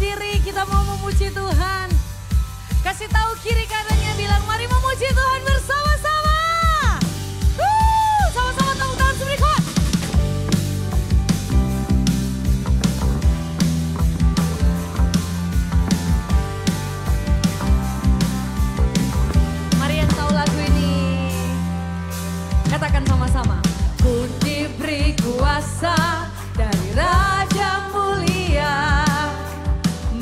berdiri, kita mau memuji Tuhan. Kasih tahu kiri kanannya, bilang mari memuji Tuhan bersama-sama. Sama-sama tepuk tangan semua. Mari yang tahu lagu ini, katakan sama-sama. Ku diberi kuasa dari Raja Mulia,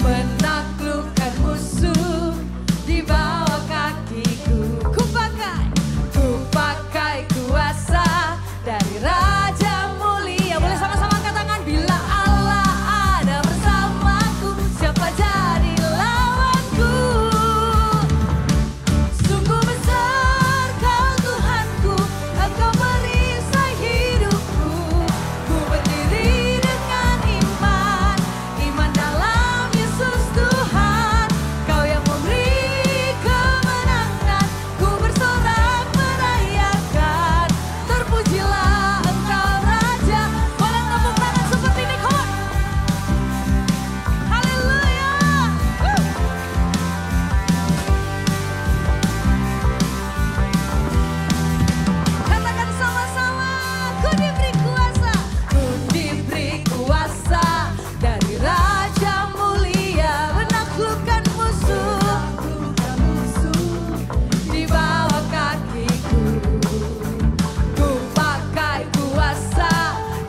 menaklukkan musuh di bawah kakiku. Ku pakai kuasa dari Raja Mulia. Boleh sama-sama angkat tangan. Bila Allah ada bersamaku, siapa jadi lawanku? Sungguh besar Kau Tuhanku, Engkau perisai hidupku. Ku berdiri dengan iman, iman dalam Yesus Tuhan. Kau yang memberi kemenangan, ku bersorak merayakan. Terpujilah Engkau Raja. Boleh tepuk tangan seperti ini, come on. Haleluya. Katakan sama-sama, ku diberi kuasa. Ku diberi kuasa dari Raja Mulia, menaklukkan musuh di bawah kakiku. Ku pakai kuasa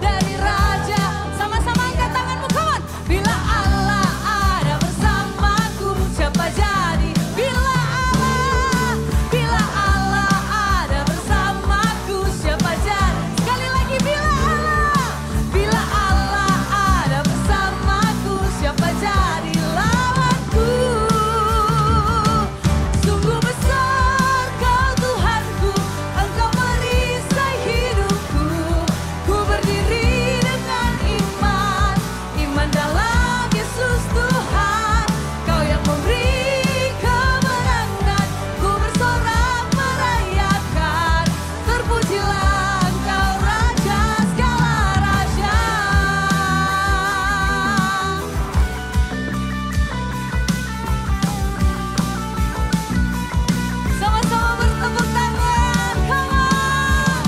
dari Raja. Sama-sama angkat tanganmu, come on. Bila Allah ada bersamaku, siapa jadi? Bila Allah ada bersamaku, siapa jadi? Sekali lagi, bila Allah ada bersamaku, siapa jadi lawanku? Sungguh besar Kau Tuhanku, Engkau perisai hidupku. Ku berdiri dengan iman, iman dalam Yesus Tuhan. Kau yang memberi kemenangan, ku bersorak merayakan. Terpujilah Engkau Raja segala raja. Sama-sama bertepuk tangan, come on.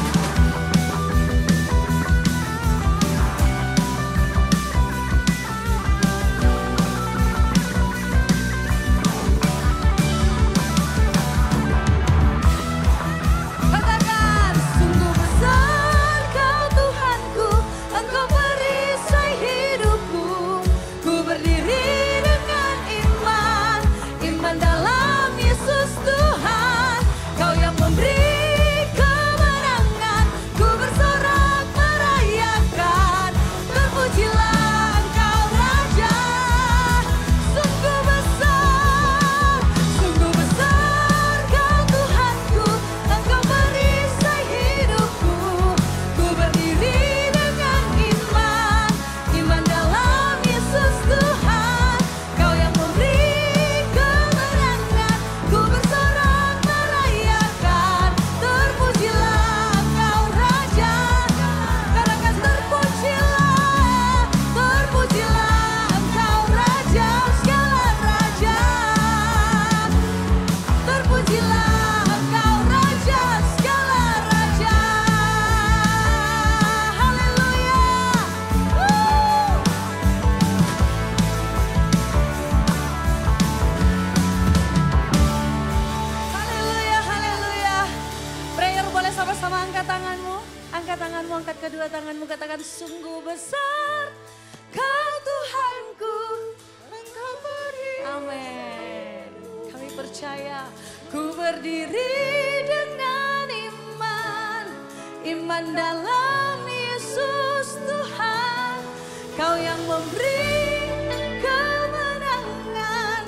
Katakan, sungguh besar Kau Tuhanku, Engkau perisai hidupku. Ku berdiri dengan iman, iman dalam Yesus Tuhan. Kau yang memberi kemenangan, ku bersorak merayakan. Terpujilah Engkau Raja. Sungguh besar Kau Tuhanku, Engkau perisai hidupku. Ku berdiri dengan iman, iman dalam Yesus Tuhan. Kau yang memberi kemenangan, ku bersorak merayakan. Terpujilah Engkau Raja. Katakan terpujilah Engkau Raja segala raja. Terpujilah Engkau Raja segala raja. Haleluya. Haleluya, haleluya. Prayer boleh sama-sama angkat tanganmu. Angkat tanganmu, angkat kedua tanganmu. Katakan sungguh besar Kau Tuhanku, Engkau beri. Amin. Kami percaya. Ku berdiri dengan iman, iman dalam Yesus Tuhan. Kau yang memberi kemenangan.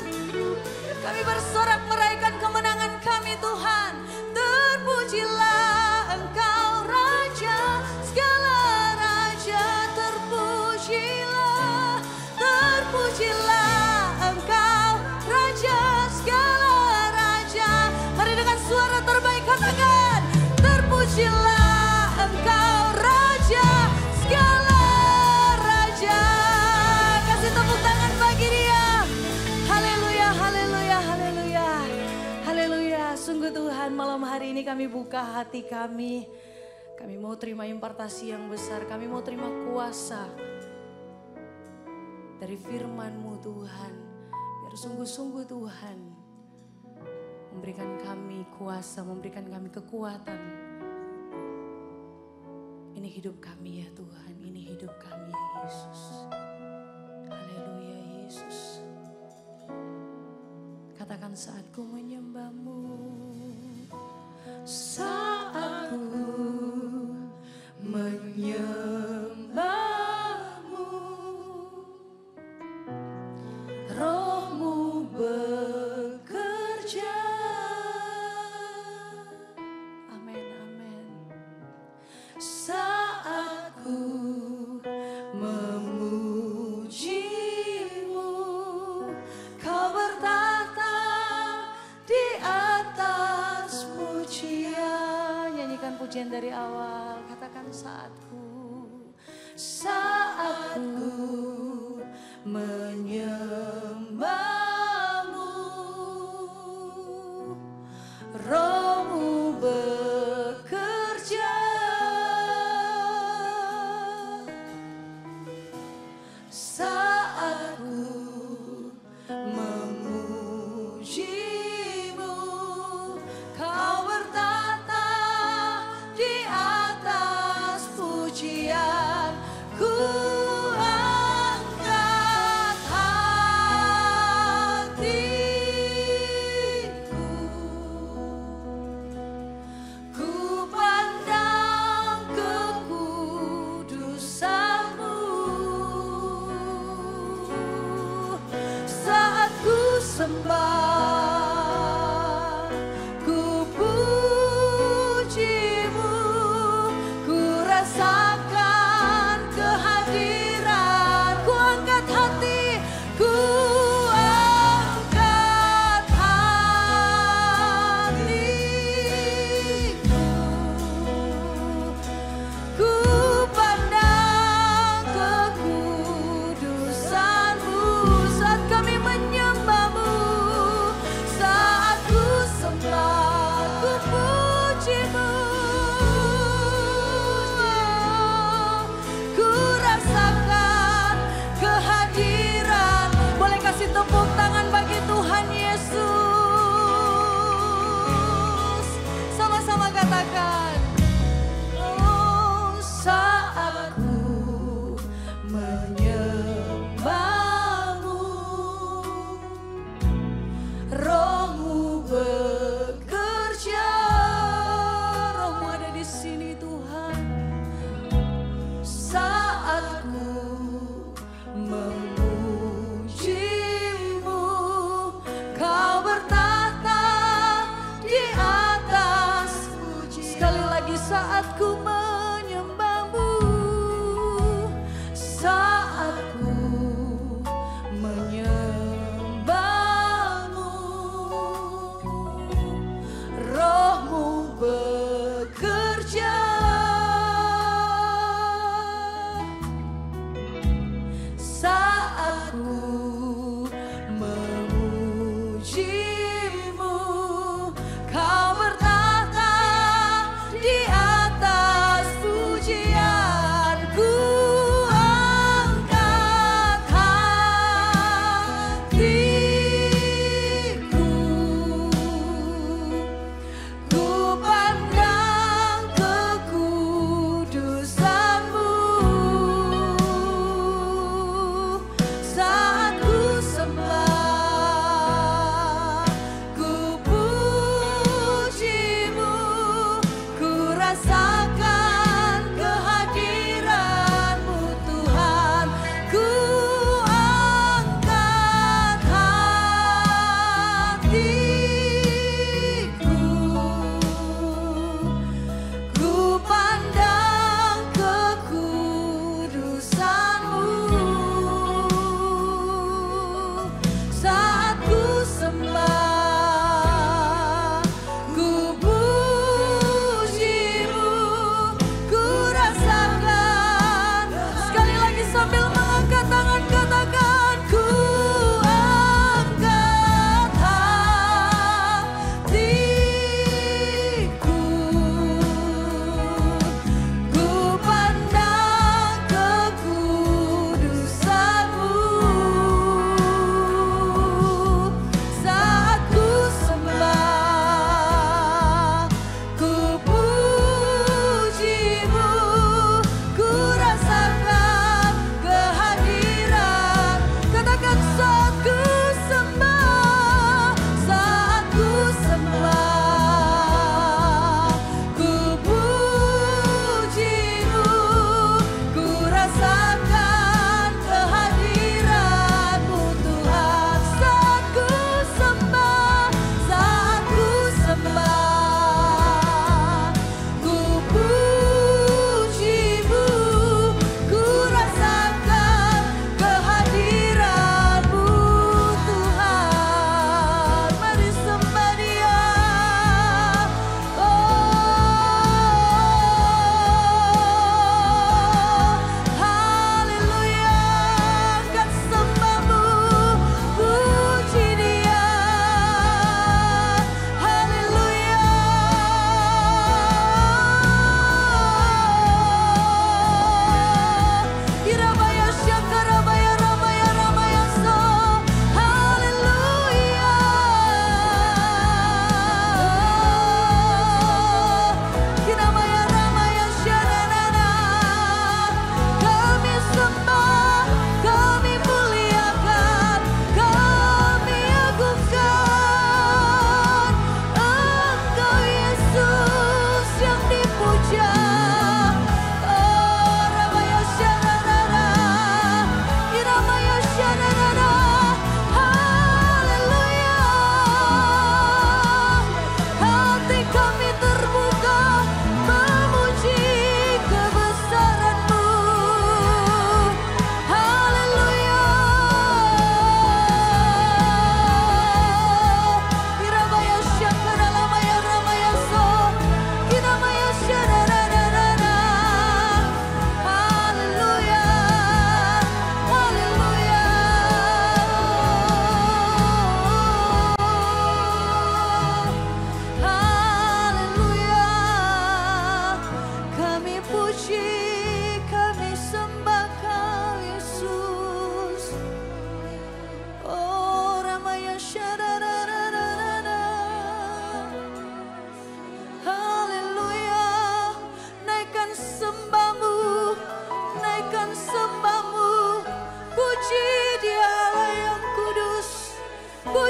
Kami bersorak merayakan kemenangan kami Tuhan. Terpujilah Engkau Raja segala raja. Terpujilah Engkau Raja segala raja. Mari dengan suara terbaik katakan. Terpujilah Engkau Raja segala raja. sini kami buka hati kami. Kami mau terima impartasi yang besar. Kami mau terima kuasa dari firman-Mu Tuhan. Biar sungguh-sungguh Tuhan memberikan kami kuasa, memberikan kami kekuatan. Ini hidup kami ya Tuhan, ini hidup kami ya Yesus. Haleluya Yesus. Katakan saat ku menyembah-Mu, saat ku menyembah-Mu, Roh-Mu bekerja. Amin, amin. Saat ku memuji-Mu, Kau bertahta di atas pujian. Nyanyikan pujian dari awal. Katakan saatku menyembah-Mu, Roh-Mu bekerja. Saatku memuji-Mu, Kau bertahta di atas pujian. Ku angkat hatiku, ku pandang kekudusan-Mu. Saat ku sembah, ku puji-Mu, ku rasakan kehadiran. Ku angkat hati, ku angkat hatiku, ku pandang kekudusan-Mu. Saat kami menyembah-Mu, saat ku sembah, ku puji-Mu, ku rasakan kehadiran. Boleh kasih tepuk tangan bagi Tuhan Yesus. Sama-sama katakan, oh saat ku menyembah-Mu, Roh-Mu bekerja. Roh-Mu ada di sini Tuhan. Saat ku memuji-Mu, Kau bertahta di atas pujian. Sekali lagi saat ku menyembah-Mu, saat ku menyembah-Mu, Roh-Mu bekerja. Saat ku memuji-Mu, Kau bertahta di atas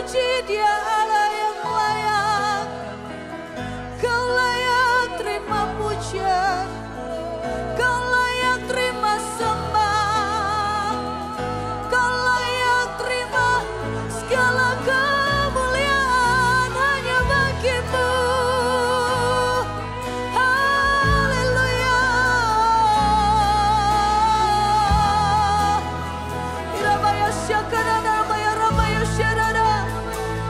puji, Dia Allah yang layak. Kau layak terima pujian, Kau layak terima sembah, Kau layak terima segala kemuliaan hanya bagi-Mu. Haleluya. Irabaya syakara namaya ramaya syarada,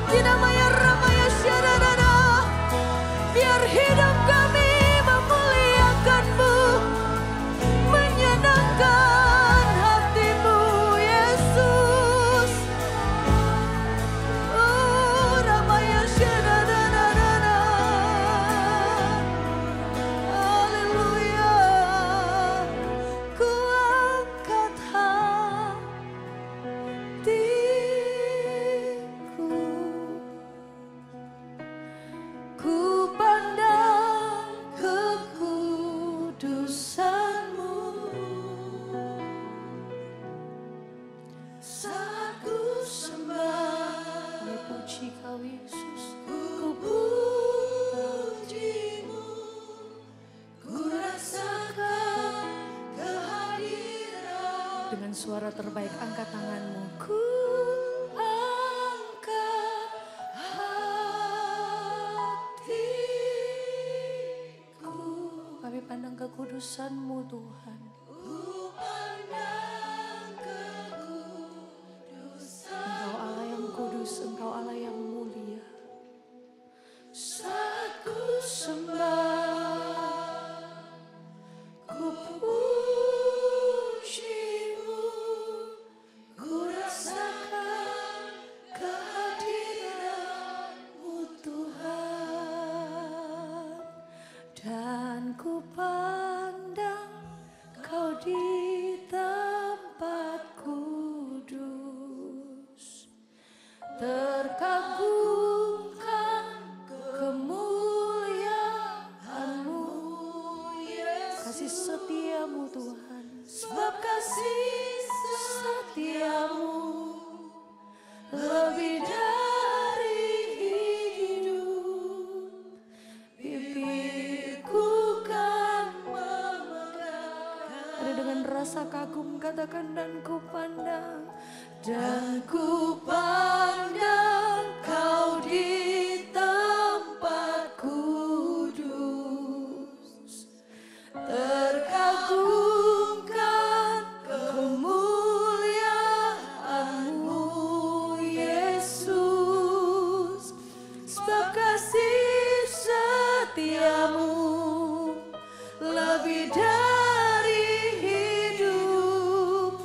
dinamaya ramaya syarada. Biar hidup kami memuliakan-Mu, menyenangkan hati-Mu, Yesus. Oh, ramaya syadadadadada. Haleluya. Ku angkat hatiku, ku pandang kekudusan-Mu. Saat ku sembah, ku puji Kau Yesus, ku puji-Mu, ku rasakan kehadiran. Dengan suara terbaik angkat tanganmu. Ku angkat hatiku, kami pandang kekudusan-Mu Tuhan. Ku pandang kekudusan. Engkau Allah yang kudus, Engkau Allah yang mulia. Saat ku sembah, ku puji-Mu, ku rasakan kehadiran-Mu Tuhan. Dan ku pandang Kau di tempat kudus, terkagumkan kemuliaan-Mu, kasih setia-Mu Tuhan. Sebab kasih setia-Mu lebih dari hidup, bibirku kan memegang. Ada dengan rasa kagum katakan, dan ku pandang, dan ku pandang Kau di tempat kudus, terkagumkan kemuliaan-Mu, Yesus. Sebab kasih setia-Mu lebih dari hidup,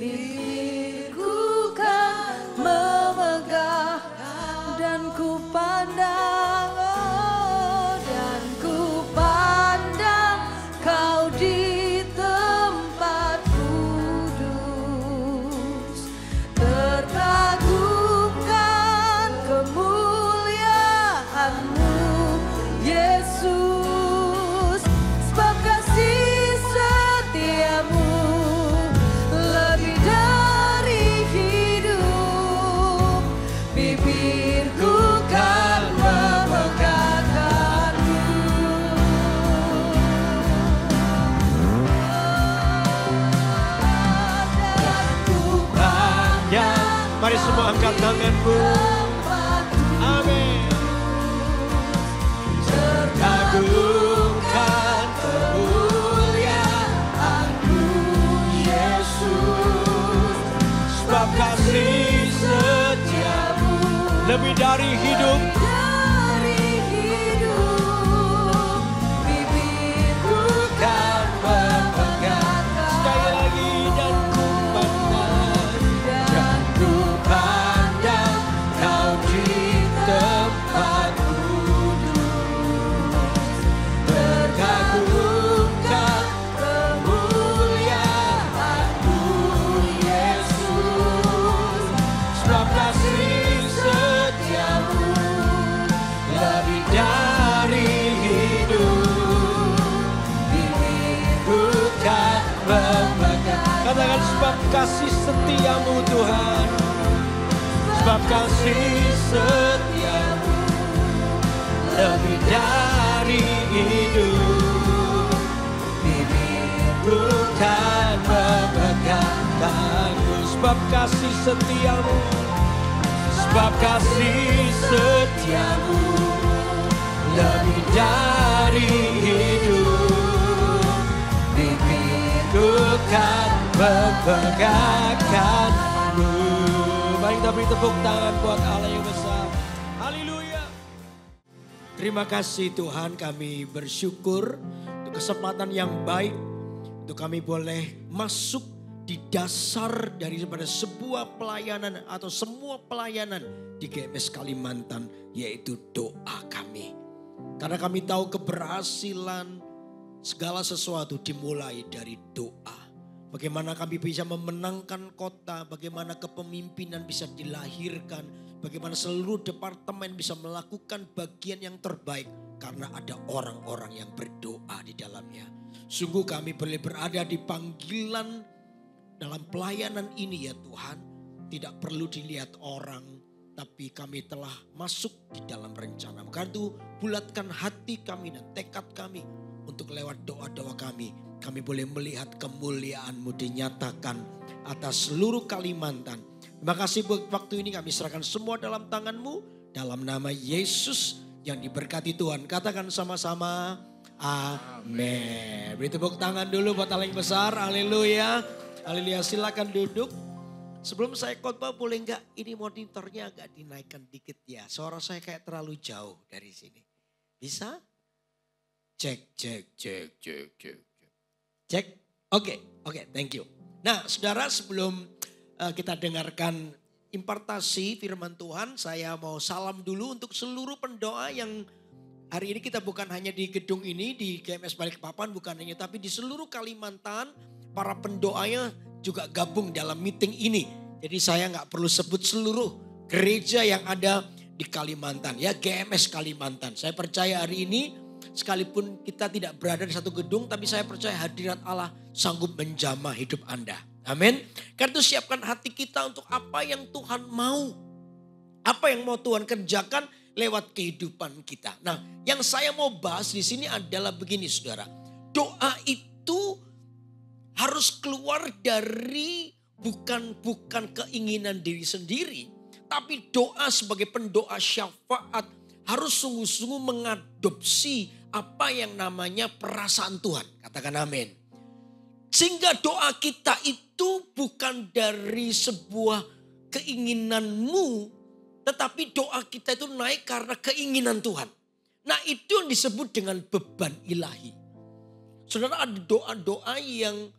bibirku kan memegang. Dan ku pandang, oh, dan ku pandang Kau di tempat kudus, terkagumkan kemuliaan-Mu, Yesus. Sebab kasih setia-Mu lebih dari hidup, bibirku kan memegangkan-Mu. Dan ku Ya, mari semua angkat tanganmu. Amin. Terkagumkan kemuliaan-Mu, Yesus. Sebab kasih setia-Mu lebih dari hidup, bibirku kan memegang. Sekali lagi, dan ku pandang, dan ku pandang Kau di tempat kudus, terkagumkan kemuliaan-Mu, Yesus. Sebab kasih setia-Mu lebih dari hidup, bibirku kan memegang. Katakan, sebab kasih setia-Mu Tuhan sebab kasih setiamu lebih dari hidup. Bibirku kan memegangkanmu, sebab kasih setiamu, sebab kasih setiamu lebih dari hidup. Bibirku kan memegangkanmu. Mari kita beri tepuk tangan buat Allah yang besar. Haleluya. Terima kasih Tuhan, kami bersyukur untuk kesempatan yang baik untuk kami boleh masuk di dasar daripada sebuah pelayanan atau semua pelayanan di GMS Kalimantan, yaitu doa kami. Karena kami tahu keberhasilan segala sesuatu dimulai dari doa. Bagaimana kami bisa memenangkan kota, bagaimana kepemimpinan bisa dilahirkan, bagaimana seluruh departemen bisa melakukan bagian yang terbaik karena ada orang-orang yang berdoa di dalamnya. Sungguh kami boleh berada di panggilan dalam pelayanan ini ya Tuhan. Tidak perlu dilihat orang, tapi kami telah masuk di dalam rencana. Maka itu bulatkan hati kami dan tekad kami untuk lewat doa-doa kami boleh melihat kemuliaan-Mu dinyatakan atas seluruh Kalimantan. Terima kasih buat waktu ini, kami serahkan semua dalam tangan-Mu. Dalam nama Yesus yang diberkati Tuhan. Katakan sama-sama, amin. Beri tepuk tangan dulu buat Allah yang besar, haleluya. Haleluya, silakan duduk. Sebelum saya khotbah boleh enggak ini monitornya agak dinaikkan dikit ya. Suara saya kayak terlalu jauh dari sini. Bisa? Cek. Cek. Oke, thank you. Nah, saudara, sebelum kita dengarkan impartasi firman Tuhan, saya mau salam dulu untuk seluruh pendoa yang hari ini kita bukan hanya di gedung ini, di GMS Balikpapan, bukan hanya, tapi di seluruh Kalimantan, para pendoanya juga gabung dalam meeting ini. Jadi saya nggak perlu sebut seluruh gereja yang ada di Kalimantan, ya GMS Kalimantan. Saya percaya hari ini, sekalipun kita tidak berada di satu gedung, tapi saya percaya hadirat Allah sanggup menjamah hidup Anda. Amin. Karena itu siapkan hati kita untuk apa yang Tuhan mau. Apa yang mau Tuhan kerjakan lewat kehidupan kita. Nah, yang saya mau bahas di sini adalah begini saudara. Doa itu harus keluar dari bukan keinginan diri sendiri. Tapi doa sebagai pendoa syafaat harus sungguh-sungguh mengadopsi apa yang namanya perasaan Tuhan. Katakan amin. Sehingga doa kita itu bukan dari sebuah keinginanmu, tetapi doa kita itu naik karena keinginan Tuhan. Nah, itu yang disebut dengan beban ilahi. Saudara, ada doa-doa yang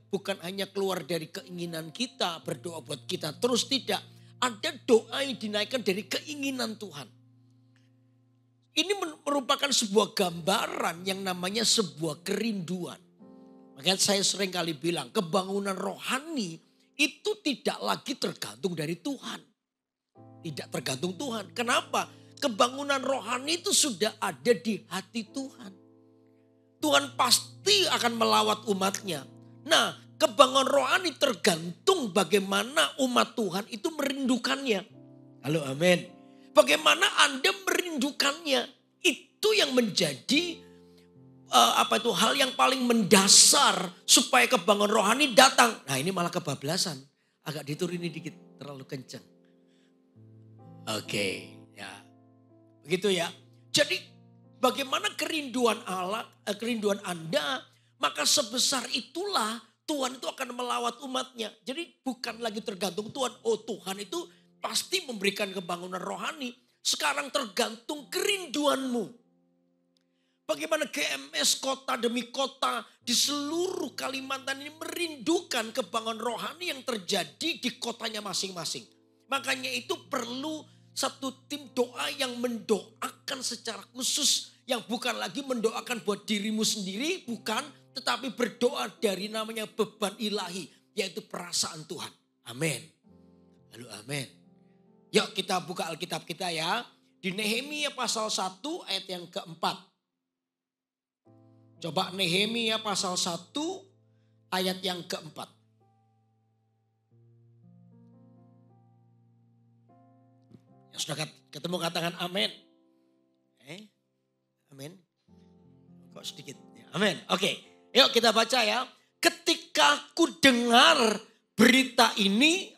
bukan hanya keluar dari keinginan kita, berdoa buat kita terus, tidak. Ada doa yang dinaikkan dari keinginan Tuhan. Ini merupakan sebuah gambaran yang namanya sebuah kerinduan. Makanya saya sering kali bilang, kebangunan rohani itu tidak lagi tergantung dari Tuhan. Tidak tergantung Tuhan. Kenapa? Kebangunan rohani itu sudah ada di hati Tuhan. Tuhan pasti akan melawat umatnya. Nah, kebangunan rohani tergantung bagaimana umat Tuhan itu merindukannya. Halo, amin. Bagaimana Anda merindukannya, itu yang menjadi hal yang paling mendasar supaya kebangunan rohani datang. Nah, ini malah kebablasan, agak diturunin dikit, terlalu kencang. Oke, ya, begitu ya. Jadi, bagaimana kerinduan Allah, kerinduan Anda, maka sebesar itulah Tuhan itu akan melawat umatnya. Jadi, bukan lagi tergantung Tuhan. Oh, Tuhan itu pasti memberikan kebangunan rohani. Sekarang tergantung kerinduanmu. Bagaimana GMS kota demi kota di seluruh Kalimantan ini merindukan kebangunan rohani yang terjadi di kotanya masing-masing. Makanya itu perlu satu tim doa yang mendoakan secara khusus. Yang bukan lagi mendoakan buat dirimu sendiri, bukan. Tetapi berdoa dari namanya beban ilahi, yaitu perasaan Tuhan. Amin. Lalu amin. Yuk kita buka Alkitab kita ya. Di Nehemia pasal 1 ayat yang keempat. Coba Nehemia pasal 1 ayat yang keempat. Yang sudah ketemu katakan amin. Amin. Kok sedikit? Amin. Oke. Yuk kita baca ya. Ketika ku dengar berita ini,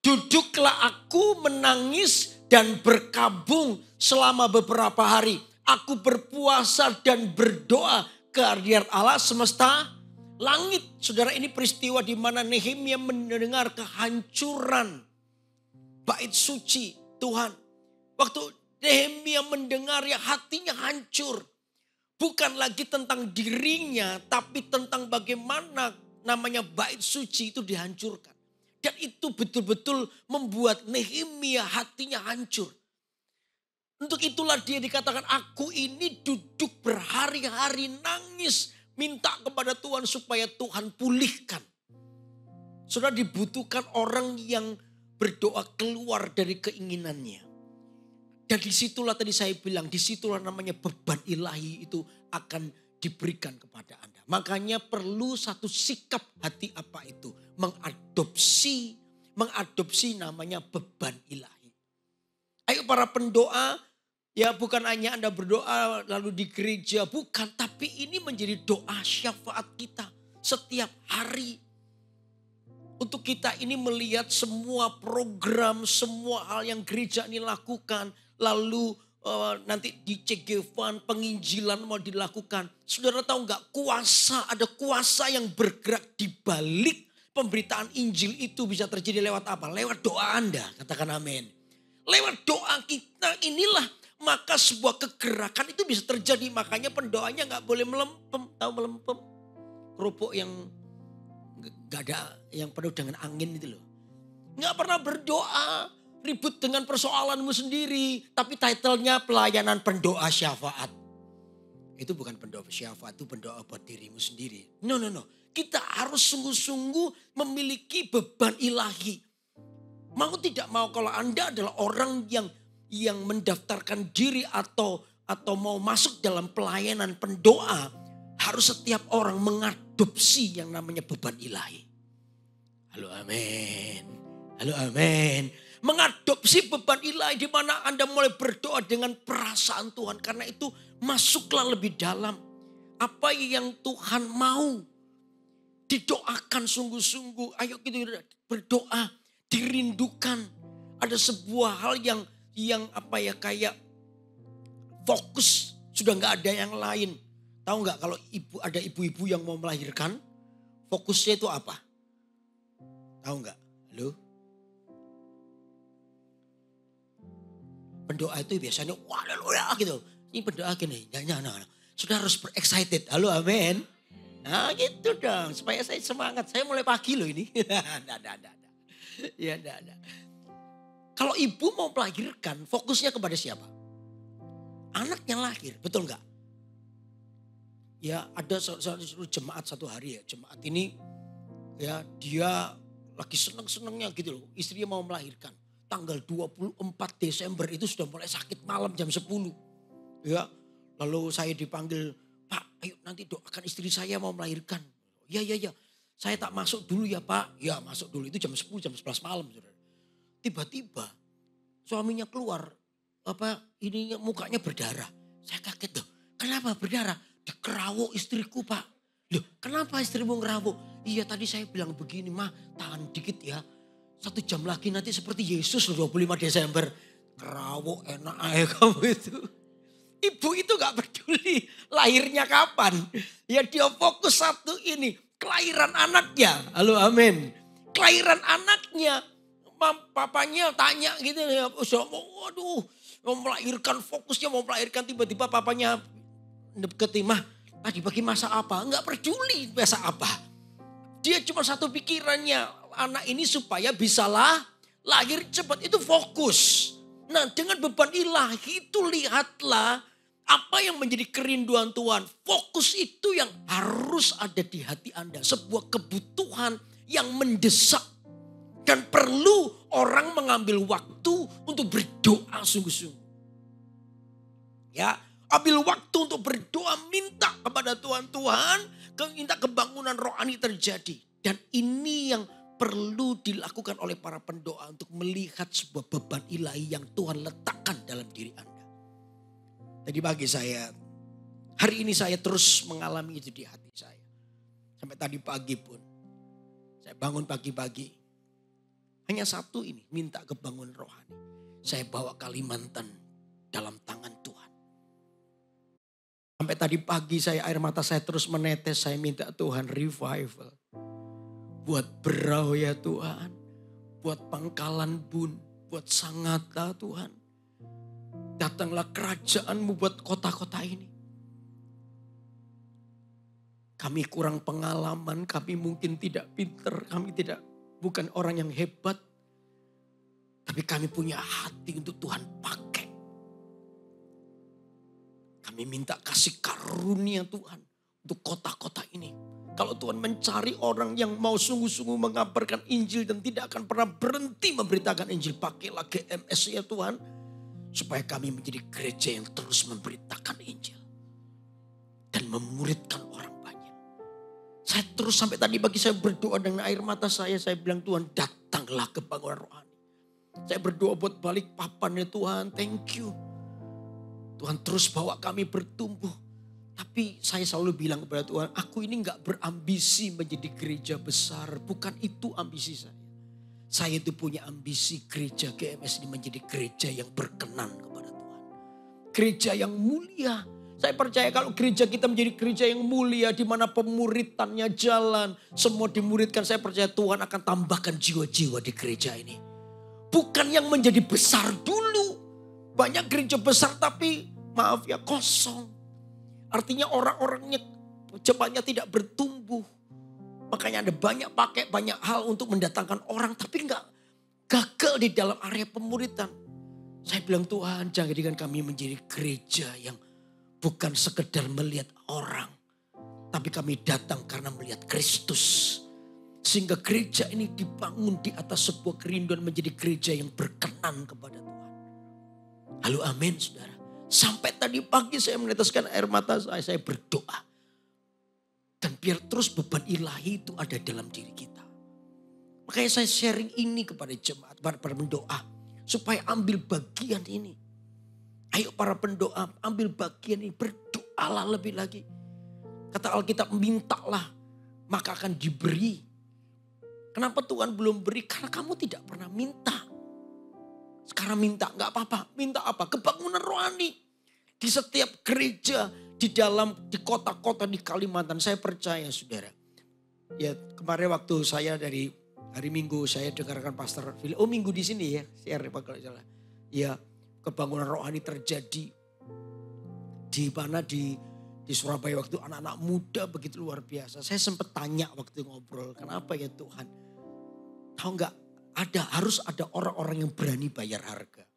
duduklah aku menangis dan berkabung selama beberapa hari. Aku berpuasa dan berdoa ke hadirat Allah semesta langit. Saudara, ini peristiwa di mana Nehemia mendengar kehancuran bait suci Tuhan. Waktu Nehemia mendengar, ya hatinya hancur. Bukan lagi tentang dirinya, tapi tentang bagaimana namanya bait suci itu dihancurkan. Dan itu betul-betul membuat Nehemia hatinya hancur. Untuk itulah dia dikatakan, aku ini duduk berhari-hari nangis. Minta kepada Tuhan supaya Tuhan pulihkan. Saudara, dibutuhkan orang yang berdoa keluar dari keinginannya. Dan disitulah tadi saya bilang, disitulah namanya beban ilahi itu akan diberikan kepada Anda. Makanya perlu satu sikap hati itu. Mengadopsi namanya beban ilahi. Ayo para pendoa, ya bukan hanya Anda berdoa lalu di gereja, bukan. Tapi ini menjadi doa syafaat kita setiap hari. Untuk kita ini melihat semua program, semua hal yang gereja ini lakukan. Lalu nanti di Cegevan penginjilan mau dilakukan. Saudara tahu nggak, ada kuasa yang bergerak di balik pemberitaan Injil itu bisa terjadi lewat apa? Lewat doa Anda, katakan amin. Lewat doa kita inilah maka sebuah kegerakan itu bisa terjadi. Makanya pendoanya nggak boleh melempem. Tahu melempem? Kerupuk yang nggak ada, yang penuh dengan angin itu loh. Nggak pernah berdoa. Ribut dengan persoalanmu sendiri. Tapi titlenya pelayanan pendoa syafaat. Itu bukan pendoa syafaat, itu pendoa buat dirimu sendiri. No. Kita harus sungguh-sungguh memiliki beban ilahi. Mau tidak mau, kalau Anda adalah orang yang mendaftarkan diri atau mau masuk dalam pelayanan pendoa. Harus setiap orang mengadopsi yang namanya beban ilahi. Halo amin. Halo amin. Mengadopsi beban ilahi di mana Anda mulai berdoa dengan perasaan Tuhan. Karena itu masuklah lebih dalam. Apa yang Tuhan mau. Didoakan sungguh-sungguh. Ayo kita berdoa. Dirindukan. Ada sebuah hal yang kayak fokus. Sudah gak ada yang lain. Tahu gak kalau ada ibu-ibu yang mau melahirkan. Fokusnya itu apa? Tahu gak? Halo? Pendoa itu biasanya haleluya gitu. Ini pendoa gini. Nah. Sudah harus excited. Halo amin. Nah gitu dong. Supaya saya semangat. Saya mulai pagi loh ini. Enggak. Kalau ibu mau melahirkan, fokusnya kepada siapa? Anak yang lahir. Betul enggak? Ya ada satu jemaat satu hari ya. Jemaat ini ya dia lagi seneng-senengnya gitu loh. Istrinya mau melahirkan. Tanggal 24 Desember itu sudah mulai sakit malam jam 10. Ya, lalu saya dipanggil, Pak ayo nanti doakan istri saya mau melahirkan. Ya. Saya tak masuk dulu ya Pak. Ya masuk dulu, itu jam 10, jam 11 malam. Saudara. Tiba-tiba suaminya keluar, mukanya berdarah. Saya kaget loh, kenapa berdarah? Dikerawuk istriku Pak. Loh kenapa istrimu ngerawuk? Iya tadi saya bilang begini, mah tahan dikit ya. 1 jam lagi nanti seperti Yesus 25 Desember. Kerawuk enak aja kamu itu. Ibu itu gak peduli lahirnya kapan. Ya dia fokus satu ini. Kelahiran anaknya. Halo amin. Kelahiran anaknya. Papanya tanya gitu. Waduh mau melahirkan, fokusnya mau melahirkan. Tiba-tiba papanya ketimah. Tadi bagi masa apa? Gak peduli masa apa. Dia cuma satu pikirannya. Anak ini supaya bisalah lahir cepat, itu fokus. Nah dengan beban ilahi itu lihatlah apa yang menjadi kerinduan Tuhan. Fokus itu yang harus ada di hati Anda. Sebuah kebutuhan yang mendesak. Dan perlu orang mengambil waktu untuk berdoa sungguh-sungguh. Ya, ambil waktu untuk berdoa, minta kepada Tuhan. Minta kebangunan rohani terjadi. Dan ini yang perlu dilakukan oleh para pendoa untuk melihat sebuah beban ilahi yang Tuhan letakkan dalam diri Anda. Jadi bagi saya, hari ini saya terus mengalami itu di hati saya. Sampai tadi pagi pun, saya bangun pagi-pagi. Hanya satu ini, minta kebangunan rohani. Saya bawa Kalimantan dalam tangan Tuhan. Sampai tadi pagi air mata saya terus menetes, saya minta Tuhan revival. Buat Berau ya Tuhan, buat Pangkalan Bun, buat Sangatta Tuhan. Datanglah kerajaan-Mu buat kota-kota ini. Kami kurang pengalaman, kami mungkin tidak pinter, kami bukan orang yang hebat. Tapi kami punya hati untuk Tuhan pakai. Kami minta kasih karunia Tuhan untuk kota-kota ini. Kalau Tuhan mencari orang yang mau sungguh-sungguh mengabarkan Injil dan tidak akan pernah berhenti memberitakan Injil, pakailah GMS ya Tuhan. Supaya kami menjadi gereja yang terus memberitakan Injil. Dan memuridkan orang banyak. Saya terus sampai tadi pagi saya berdoa dengan air mata saya bilang Tuhan datanglah kebangunan rohani. Saya berdoa buat Balikpapan ya Tuhan, thank you. Tuhan terus bawa kami bertumbuh. Tapi saya selalu bilang kepada Tuhan, aku ini gak berambisi menjadi gereja besar. Bukan itu ambisi saya. Saya itu punya ambisi gereja GMS ini menjadi gereja yang berkenan kepada Tuhan. Gereja yang mulia. Saya percaya kalau gereja kita menjadi gereja yang mulia, di mana pemuritannya jalan, semua dimuridkan, saya percaya Tuhan akan tambahkan jiwa-jiwa di gereja ini. Bukan yang menjadi besar dulu. Banyak gereja besar tapi maaf ya kosong. Artinya orang-orangnya jemaatnya tidak bertumbuh. Makanya ada banyak hal untuk mendatangkan orang tapi enggak gagal di dalam area pemuritan. Saya bilang Tuhan jangan jadikan kami menjadi gereja yang bukan sekedar melihat orang. Tapi kami datang karena melihat Kristus. Sehingga gereja ini dibangun di atas sebuah kerinduan menjadi gereja yang berkenan kepada Tuhan. Halo amin saudara. Sampai tadi pagi saya meneteskan air mata saya berdoa. Dan biar terus beban ilahi itu ada dalam diri kita. Makanya saya sharing ini kepada jemaat, para pendoa. Supaya ambil bagian ini. Ayo para pendoa ambil bagian ini, berdoalah lebih lagi. Kata Alkitab mintalah maka akan diberi. Kenapa Tuhan belum beri? Karena kamu tidak pernah minta. Sekarang minta, gak apa-apa. Minta apa? Kebangunan rohani. Di setiap gereja, di kota-kota di Kalimantan. Saya percaya saudara. Ya kemarin waktu saya dari hari Minggu saya dengarkan Pastor Philip. Oh Minggu di sini ya. Share kalau salah. Ya kebangunan rohani terjadi. Di mana di Surabaya waktu anak-anak muda begitu luar biasa. Saya sempat tanya waktu ngobrol. Kenapa ya Tuhan? Tahu gak? Harus ada orang-orang yang berani bayar harga.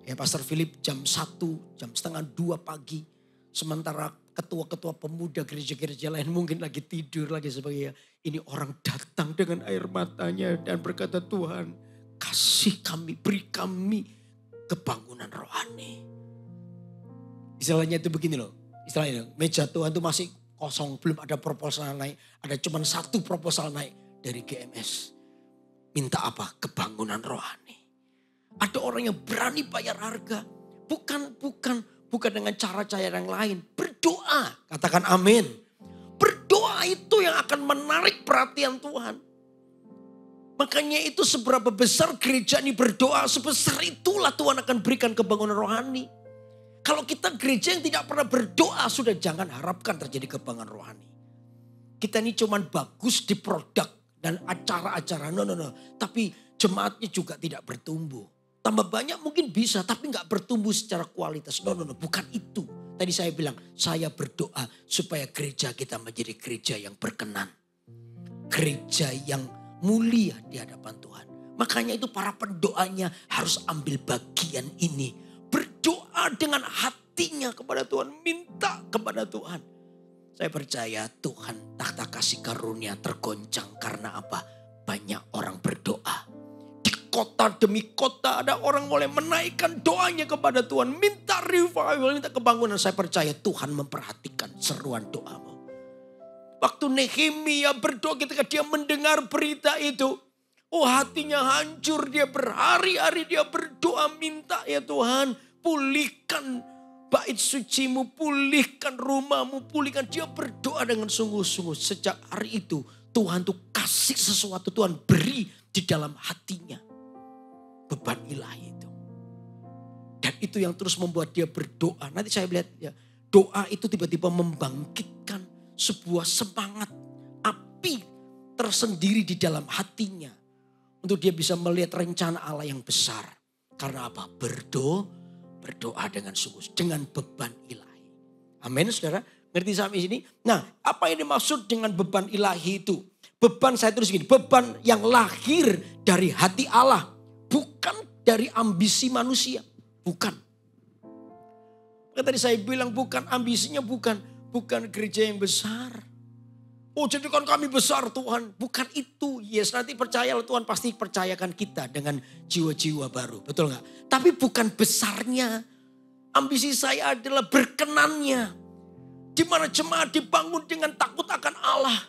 Ya Pastor Philip jam 1, jam setengah 2 pagi. Sementara ketua-ketua pemuda gereja-gereja lain mungkin lagi tidur lagi sebagainya. Ini orang datang dengan air matanya dan berkata Tuhan kasih kami, beri kami kebangunan rohani. Istilahnya itu begini loh. Istilahnya meja Tuhan itu masih kosong. Belum ada proposal naik. Ada cuma satu proposal naik dari GMS. Minta apa? Kebangunan rohani. Ada orang yang berani bayar harga. Bukan dengan cara-cara yang lain. Berdoa. Katakan amin. Berdoa itu yang akan menarik perhatian Tuhan. Makanya itu seberapa besar gereja ini berdoa. Sebesar itulah Tuhan akan berikan kebangunan rohani. Kalau kita gereja yang tidak pernah berdoa. Sudah jangan harapkan terjadi kebangunan rohani. Kita ini cuman bagus di produk. Dan acara-acara. No. Tapi jemaatnya juga tidak bertumbuh. Tambah banyak mungkin bisa, tapi gak bertumbuh secara kualitas. No, bukan itu. Tadi saya bilang, saya berdoa supaya gereja kita menjadi gereja yang berkenan. Gereja yang mulia di hadapan Tuhan. Makanya itu para pendoanya harus ambil bagian ini. Berdoa dengan hatinya kepada Tuhan, minta kepada Tuhan. Saya percaya Tuhan takhta kasih karunia tergoncang karena apa? Banyak orang berdoa. Kota demi kota ada orang mulai menaikkan doanya kepada Tuhan. Minta revival, minta kebangunan. Saya percaya Tuhan memperhatikan seruan doamu. Waktu Nehemia berdoa ketika dia mendengar berita itu. Oh, hatinya hancur, dia berhari-hari dia berdoa minta, ya Tuhan, pulihkan bait sucimu, pulihkan rumahmu, pulihkan. Dia berdoa dengan sungguh-sungguh. Sejak hari itu Tuhan tuh kasih sesuatu, Tuhan beri di dalam hatinya beban ilahi itu. Dan itu yang terus membuat dia berdoa. Nanti saya lihat ya, doa itu tiba-tiba membangkitkan sebuah semangat, api tersendiri di dalam hatinya. Untuk dia bisa melihat rencana Allah yang besar. Karena apa? Berdoa dengan sungguh, dengan beban ilahi. Amin, saudara. Ngerti sampai sini? Nah, apa yang dimaksud dengan beban ilahi itu? Beban, saya tulis gini, beban yang lahir dari hati Allah. Bukan dari ambisi manusia. Bukan. Tadi saya bilang bukan, ambisinya bukan gereja yang besar. Oh, jadikan kami besar Tuhan. Bukan itu. Yes, nanti percayalah Tuhan pasti percayakan kita dengan jiwa-jiwa baru. Betul gak? Tapi bukan besarnya. Ambisi saya adalah berkenannya. Di mana jemaat dibangun dengan takut akan Allah.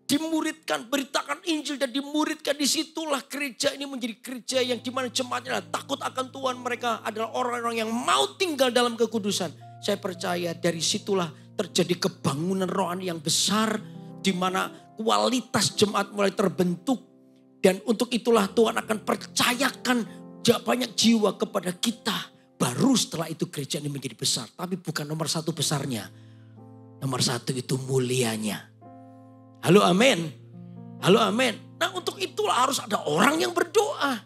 Dimuridkan, beritakan Injil dan dimuridkan. Disitulah gereja ini menjadi gereja yang di mana jemaatnya adalah takut akan Tuhan. Mereka adalah orang-orang yang mau tinggal dalam kekudusan. Saya percaya dari situlah terjadi kebangunan rohani yang besar. Di mana kualitas jemaat mulai terbentuk. Dan untuk itulah Tuhan akan percayakan banyak jiwa kepada kita. Baru setelah itu gereja ini menjadi besar. Tapi bukan nomor satu besarnya. Nomor satu itu mulianya. Halo amin. Halo amin. Nah untuk itulah harus ada orang yang berdoa.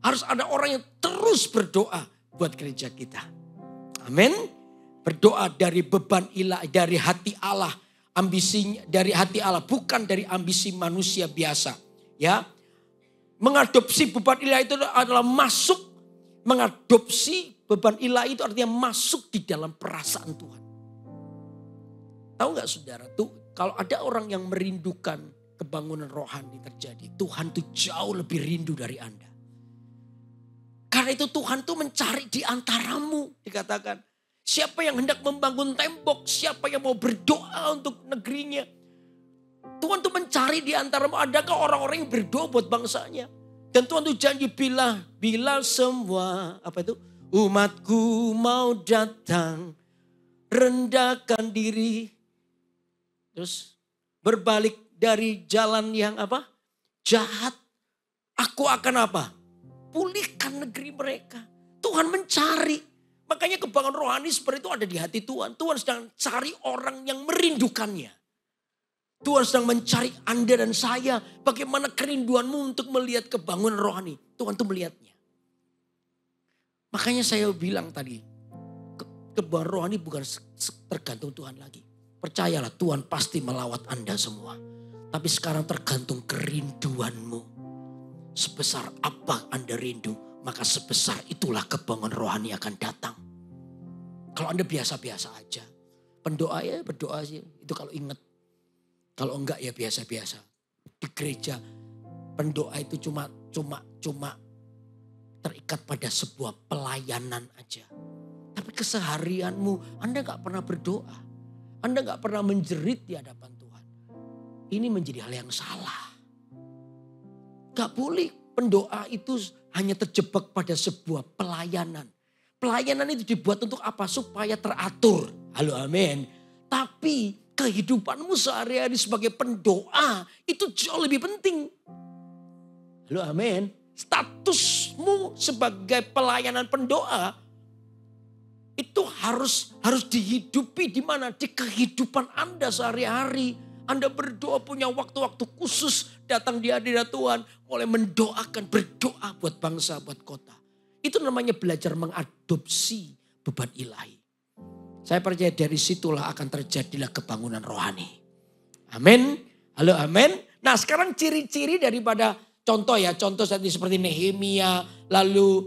Harus ada orang yang terus berdoa buat gereja kita. Amin. Berdoa dari beban ilahi, dari hati Allah. Ambisinya dari hati Allah, bukan dari ambisi manusia biasa. Ya, mengadopsi beban ilahi itu adalah masuk. Mengadopsi beban ilahi itu artinya masuk di dalam perasaan Tuhan. Tahu gak saudara, tuh kalau ada orang yang merindukan kebangunan rohani terjadi, Tuhan tuh jauh lebih rindu dari Anda. Karena itu Tuhan tuh mencari di antaramu, dikatakan. Siapa yang hendak membangun tembok, siapa yang mau berdoa untuk negerinya. Tuhan tuh mencari di antaramu, adakah orang-orang yang berdoa buat bangsanya. Dan Tuhan tuh janji bila semua, apa itu, umatku mau datang, rendahkan diri. Terus berbalik dari jalan yang apa? Jahat. Aku akan apa? Pulihkan negeri mereka. Tuhan mencari. Makanya kebangunan rohani seperti itu ada di hati Tuhan. Tuhan sedang cari orang yang merindukannya. Tuhan sedang mencari Anda dan saya. Bagaimana kerinduanmu untuk melihat kebangunan rohani. Tuhan tuh melihatnya. Makanya saya bilang tadi. Kebangunan rohani bukan tergantung Tuhan lagi. Percayalah Tuhan pasti melawat Anda semua. Tapi sekarang tergantung kerinduanmu. Sebesar apa Anda rindu. Maka sebesar itulah kebangunan rohani akan datang. Kalau Anda biasa-biasa aja. Pendoa ya berdoa sih. Itu kalau ingat. Kalau enggak ya biasa-biasa. Di gereja pendoa itu cuma terikat pada sebuah pelayanan aja. Tapi keseharianmu Anda gak pernah berdoa. Anda gak pernah menjerit di hadapan Tuhan. Ini menjadi hal yang salah. Gak boleh. Pendoa itu hanya terjebak pada sebuah pelayanan. Pelayanan itu dibuat untuk apa? Supaya teratur. Halo amin. Tapi kehidupanmu sehari-hari sebagai pendoa itu jauh lebih penting. Halo amin. Statusmu sebagai pelayanan pendoa itu harus dihidupi di mana? Di kehidupan Anda sehari-hari. Anda berdoa punya waktu-waktu khusus datang di hadirat Tuhan. Mulai mendoakan, berdoa buat bangsa, buat kota. Itu namanya belajar mengadopsi beban ilahi. Saya percaya dari situlah akan terjadilah kebangunan rohani. Amin. Halo amin. Nah sekarang ciri-ciri daripada contoh ya. Contoh seperti Nehemia, lalu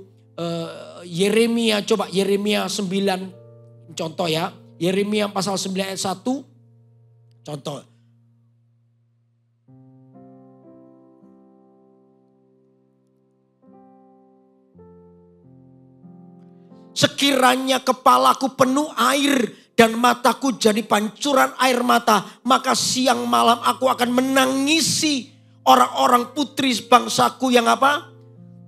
Yeremia. Coba Yeremia 9 contoh ya. Yeremia pasal 9 ayat 1 contoh. Sekiranya kepalaku penuh air dan mataku jadi pancuran air mata, maka siang malam aku akan menangisi orang-orang putri bangsaku yang apa?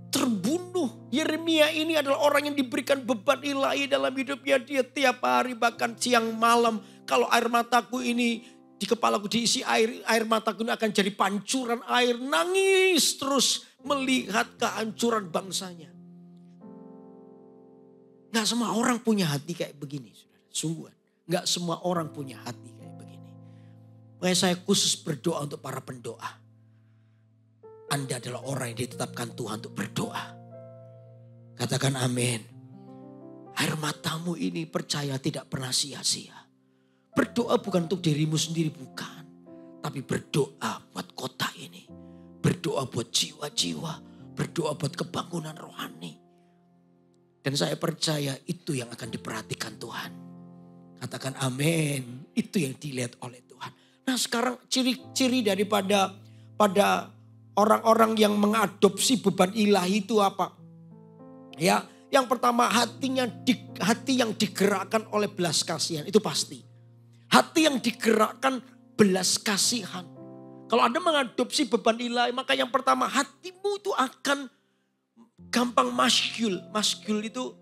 Terbunuh. Yeremia ini adalah orang yang diberikan beban ilahi dalam hidupnya. Dia tiap hari bahkan siang malam. Kalau air mataku ini di kepalaku diisi air, air mataku ini akan jadi pancuran air. Nangis terus melihat kehancuran bangsanya. Gak semua orang punya hati kayak begini. Sungguh. Gak semua orang punya hati kayak begini. Makanya saya khusus berdoa untuk para pendoa. Anda adalah orang yang ditetapkan Tuhan untuk berdoa. Katakan amin. Air matamu ini percaya tidak pernah sia-sia. Berdoa bukan untuk dirimu sendiri, bukan. Tapi berdoa buat kota ini. Berdoa buat jiwa-jiwa. Berdoa buat kebangunan rohani. Dan saya percaya itu yang akan diperhatikan Tuhan. Katakan amin. Itu yang dilihat oleh Tuhan. Nah sekarang ciri-ciri daripada orang-orang yang mengadopsi beban ilahi itu apa? Ya, yang pertama hati yang digerakkan oleh belas kasihan, itu pasti. Hati yang digerakkan belas kasihan. Kalau Anda mengadopsi beban ilahi, maka yang pertama hatimu itu akan gampang masyul. Masyul itu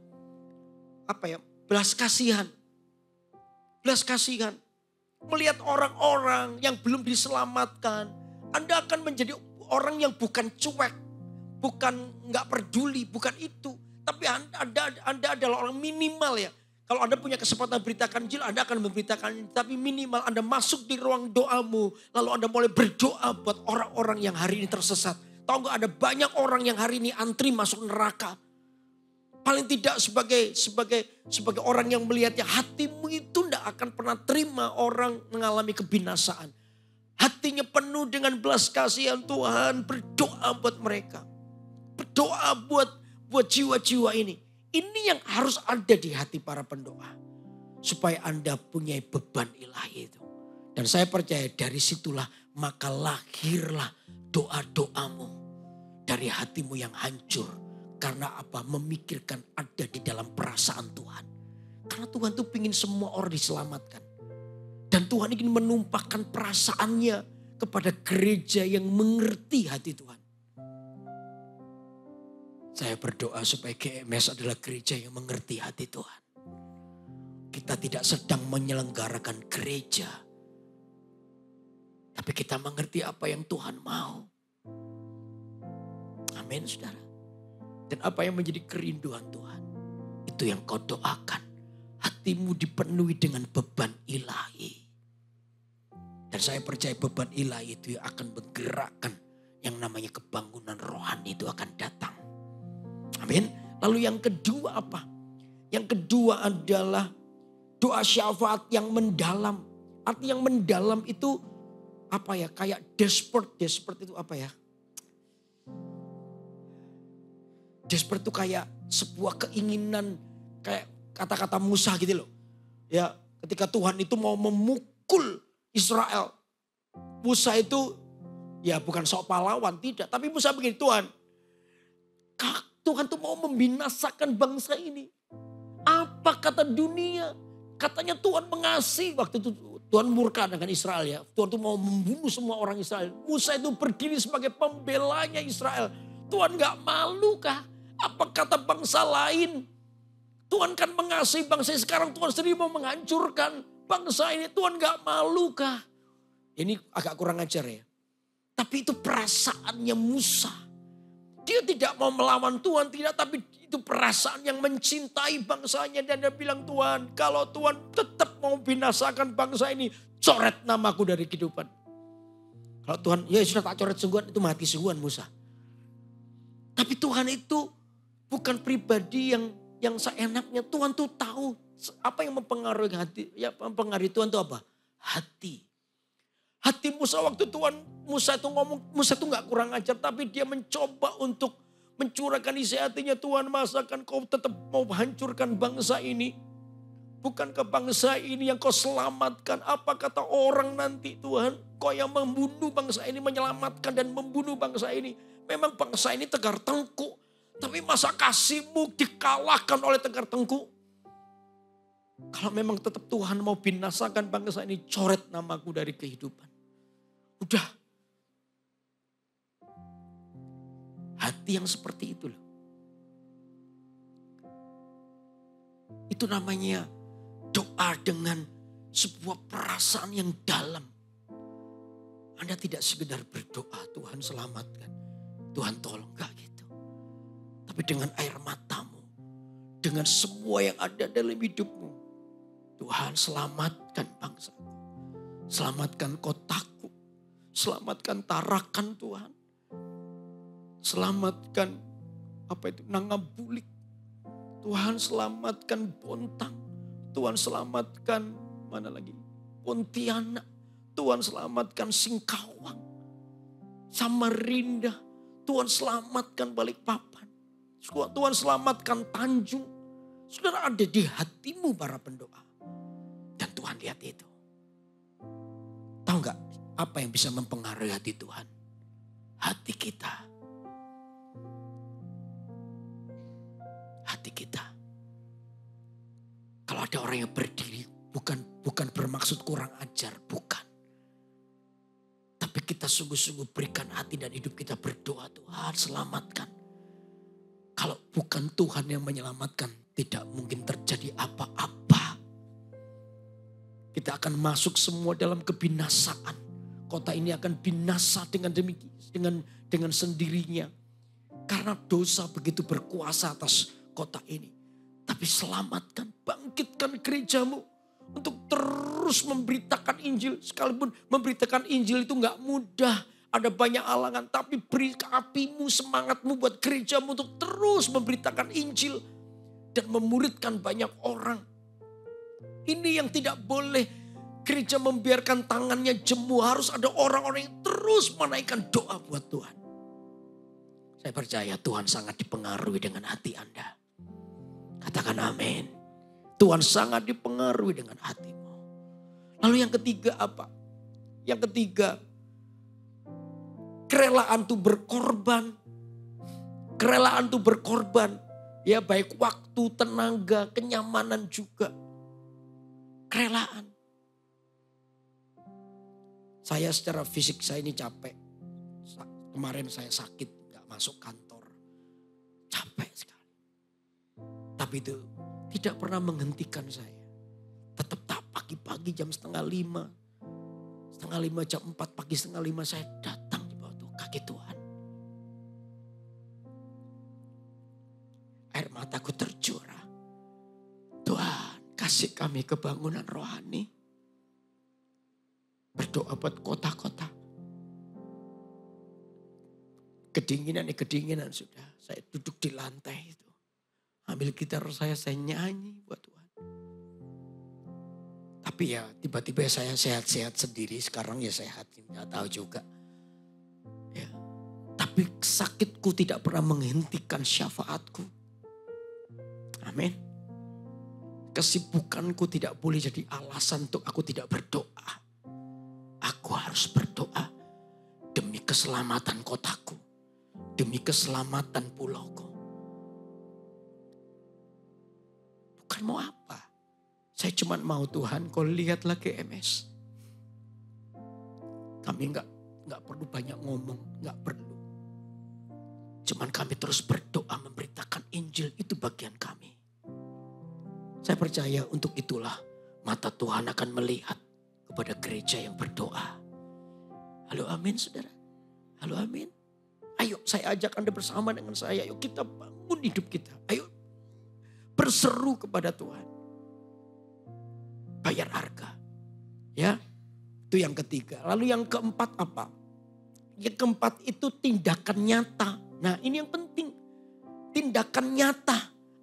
apa ya? Belas kasihan. Belas kasihan. Melihat orang-orang yang belum diselamatkan, Anda akan menjadi orang yang bukan cuek, bukan nggak peduli, bukan itu. Tapi Anda adalah orang minimal ya. Kalau Anda punya kesempatan beritakan Injil, Anda akan memberitakan. Tapi minimal Anda masuk di ruang doamu, lalu Anda mulai berdoa buat orang-orang yang hari ini tersesat. Tahu nggak ada banyak orang yang hari ini antri masuk neraka. Paling tidak sebagai orang yang melihatnya, hatimu itu tidak akan pernah terima orang mengalami kebinasaan. Hatinya penuh dengan belas kasihan Tuhan, berdoa buat mereka. Berdoa buat jiwa-jiwa ini. Ini yang harus ada di hati para pendoa. Supaya Anda punya beban ilahi itu. Dan saya percaya dari situlah maka lahirlah doa-doamu. Dari hatimu yang hancur. Karena apa? Memikirkan ada di dalam perasaan Tuhan. Karena Tuhan tuh ingin semua orang diselamatkan. Dan Tuhan ingin menumpahkan perasaannya kepada gereja yang mengerti hati Tuhan. Saya berdoa supaya GMS adalah gereja yang mengerti hati Tuhan. Kita tidak sedang menyelenggarakan gereja. Tapi kita mengerti apa yang Tuhan mau. Amin saudara. Dan apa yang menjadi kerinduan Tuhan. Itu yang kau doakan. Hatimu dipenuhi dengan beban ilahi. Dan saya percaya beban ilahi itu akan menggerakkan yang namanya kebangunan rohani itu akan datang. Amin. Lalu yang kedua apa? Yang kedua adalah doa syafaat yang mendalam. Arti yang mendalam itu apa ya? Kayak desperate. Desperate itu apa ya? Desperate itu kayak sebuah keinginan, kayak kata-kata Musa gitu loh. Ya, ketika Tuhan itu mau memukul Israel. Musa itu ya bukan sok pahlawan, tidak. Tapi Musa begini, Tuhan tuh mau membinasakan bangsa ini. Apa kata dunia? Katanya Tuhan mengasihi. Waktu itu Tuhan murka dengan Israel ya. Tuhan tuh mau membunuh semua orang Israel. Musa itu berdiri sebagai pembelanya Israel. Tuhan gak malu kah? Apa kata bangsa lain? Tuhan kan mengasihi bangsa sekarang. Tuhan sendiri mau menghancurkan bangsa ini. Tuhan gak malu kah? Ini agak kurang ajar ya. Tapi itu perasaannya Musa. Dia tidak mau melawan Tuhan, tidak. Tapi itu perasaan yang mencintai bangsanya. Dan dia bilang, Tuhan, kalau Tuhan tetap mau binasakan bangsa ini, coret namaku dari kehidupan. Kalau Tuhan, ya sudah tak coret sungguhan, itu mati sungguhan Musa. Tapi Tuhan itu bukan pribadi yang seenaknya. Tuhan tuh tahu apa yang mempengaruhi hati. Ya, mempengaruhi Tuhan itu apa? Hati. Hati Musa waktu Musa itu ngomong, Musa itu gak kurang ajar. Tapi dia mencoba untuk mencurahkan isi hatinya. Tuhan, masakan kau tetap mau hancurkan bangsa ini? Bukankah bangsa ini yang kau selamatkan? Apa kata orang nanti Tuhan? Kau yang membunuh bangsa ini, menyelamatkan dan membunuh bangsa ini. Memang bangsa ini tegar tengkuk. Tapi masa kasihmu dikalahkan oleh tegar tengkuk? Kalau memang tetap Tuhan mau binasakan bangsa ini, coret namaku dari kehidupan. Udah. Hati yang seperti itu loh. Itu namanya doa dengan sebuah perasaan yang dalam. Anda tidak sekedar berdoa, Tuhan selamatkan, Tuhan tolong, enggak gitu. Tapi dengan air matamu, dengan semua yang ada dalam hidupmu, Tuhan selamatkan bangsaku, selamatkan kotaku, selamatkan Tarakan Tuhan, selamatkan Nangabulik, Tuhan selamatkan Bontang, Tuhan selamatkan mana lagi, Pontianak, Tuhan selamatkan Singkawang, Samarinda, Tuhan selamatkan Balikpapan, Tuhan selamatkan Tanjung. Saudara, ada di hatimu para pendoa. Dan Tuhan lihat itu. Tahu gak apa yang bisa mempengaruhi hati Tuhan? Hati kita. Hati kita. Kalau ada orang yang berdiri, bukan bermaksud kurang ajar, bukan. Tapi kita sungguh-sungguh berikan hati dan hidup kita berdoa, Tuhan selamatkan. Kalau bukan Tuhan yang menyelamatkan, tidak mungkin terjadi apa-apa. Kita akan masuk semua dalam kebinasaan. Kota ini akan binasa dengan sendirinya. Karena dosa begitu berkuasa atas kota ini. Tapi selamatkan, bangkitkan gerejamu untuk terus memberitakan Injil. Sekalipun memberitakan Injil itu gak mudah. Ada banyak halangan, tapi beri apimu, semangatmu buat gerejamu untuk terus memberitakan Injil. Dan memuridkan banyak orang. Ini yang tidak boleh gereja membiarkan tangannya jemu. Harus ada orang-orang yang terus menaikkan doa buat Tuhan. Saya percaya Tuhan sangat dipengaruhi dengan hati Anda. Katakan amin. Tuhan sangat dipengaruhi dengan hatimu. Lalu yang ketiga apa? Yang ketiga, kerelaan itu berkorban. Kerelaan itu berkorban. Ya baik waktu, tenaga, kenyamanan juga. Kerelaan. Saya secara fisik saya ini capek. Kemarin saya sakit, gak masuk kantor. Capek sekali. Tapi itu tidak pernah menghentikan saya. Tetap tak pagi-pagi jam 4:30. 4:30 jam 4 pagi 4:30 saya datang di bawah kaki Tuhan. Air mataku tercurah. Tuhan kasih kami kebangunan rohani. Berdoa buat kota-kota. Kedinginan sudah. Saya duduk di lantai itu. Ambil gitar saya nyanyi buat Tuhan. Tapi ya tiba-tiba saya sehat-sehat sendiri. Sekarang ya sehat, nggak tahu juga. Ya. Tapi sakitku tidak pernah menghentikan syafaatku. Amin. Kesibukanku tidak boleh jadi alasan untuk aku tidak berdoa. Aku harus berdoa demi keselamatan kotaku. Demi keselamatan pulauku. Bukan mau apa. Saya cuma mau Tuhan kau lihatlah GMS. Kami nggak perlu banyak ngomong. Nggak perlu. Cuman kami terus berdoa memberitakan Injil. Itu bagian kami. Saya percaya untuk itulah mata Tuhan akan melihat kepada gereja yang berdoa. Halo amin saudara. Halo amin. Ayo saya ajak Anda bersama dengan saya. Ayo kita bangun hidup kita. Ayo berseru kepada Tuhan. Bayar harga. Ya. Itu yang ketiga. Lalu yang keempat apa? Yang keempat itu tindakan nyata. Nah ini yang penting. Tindakan nyata.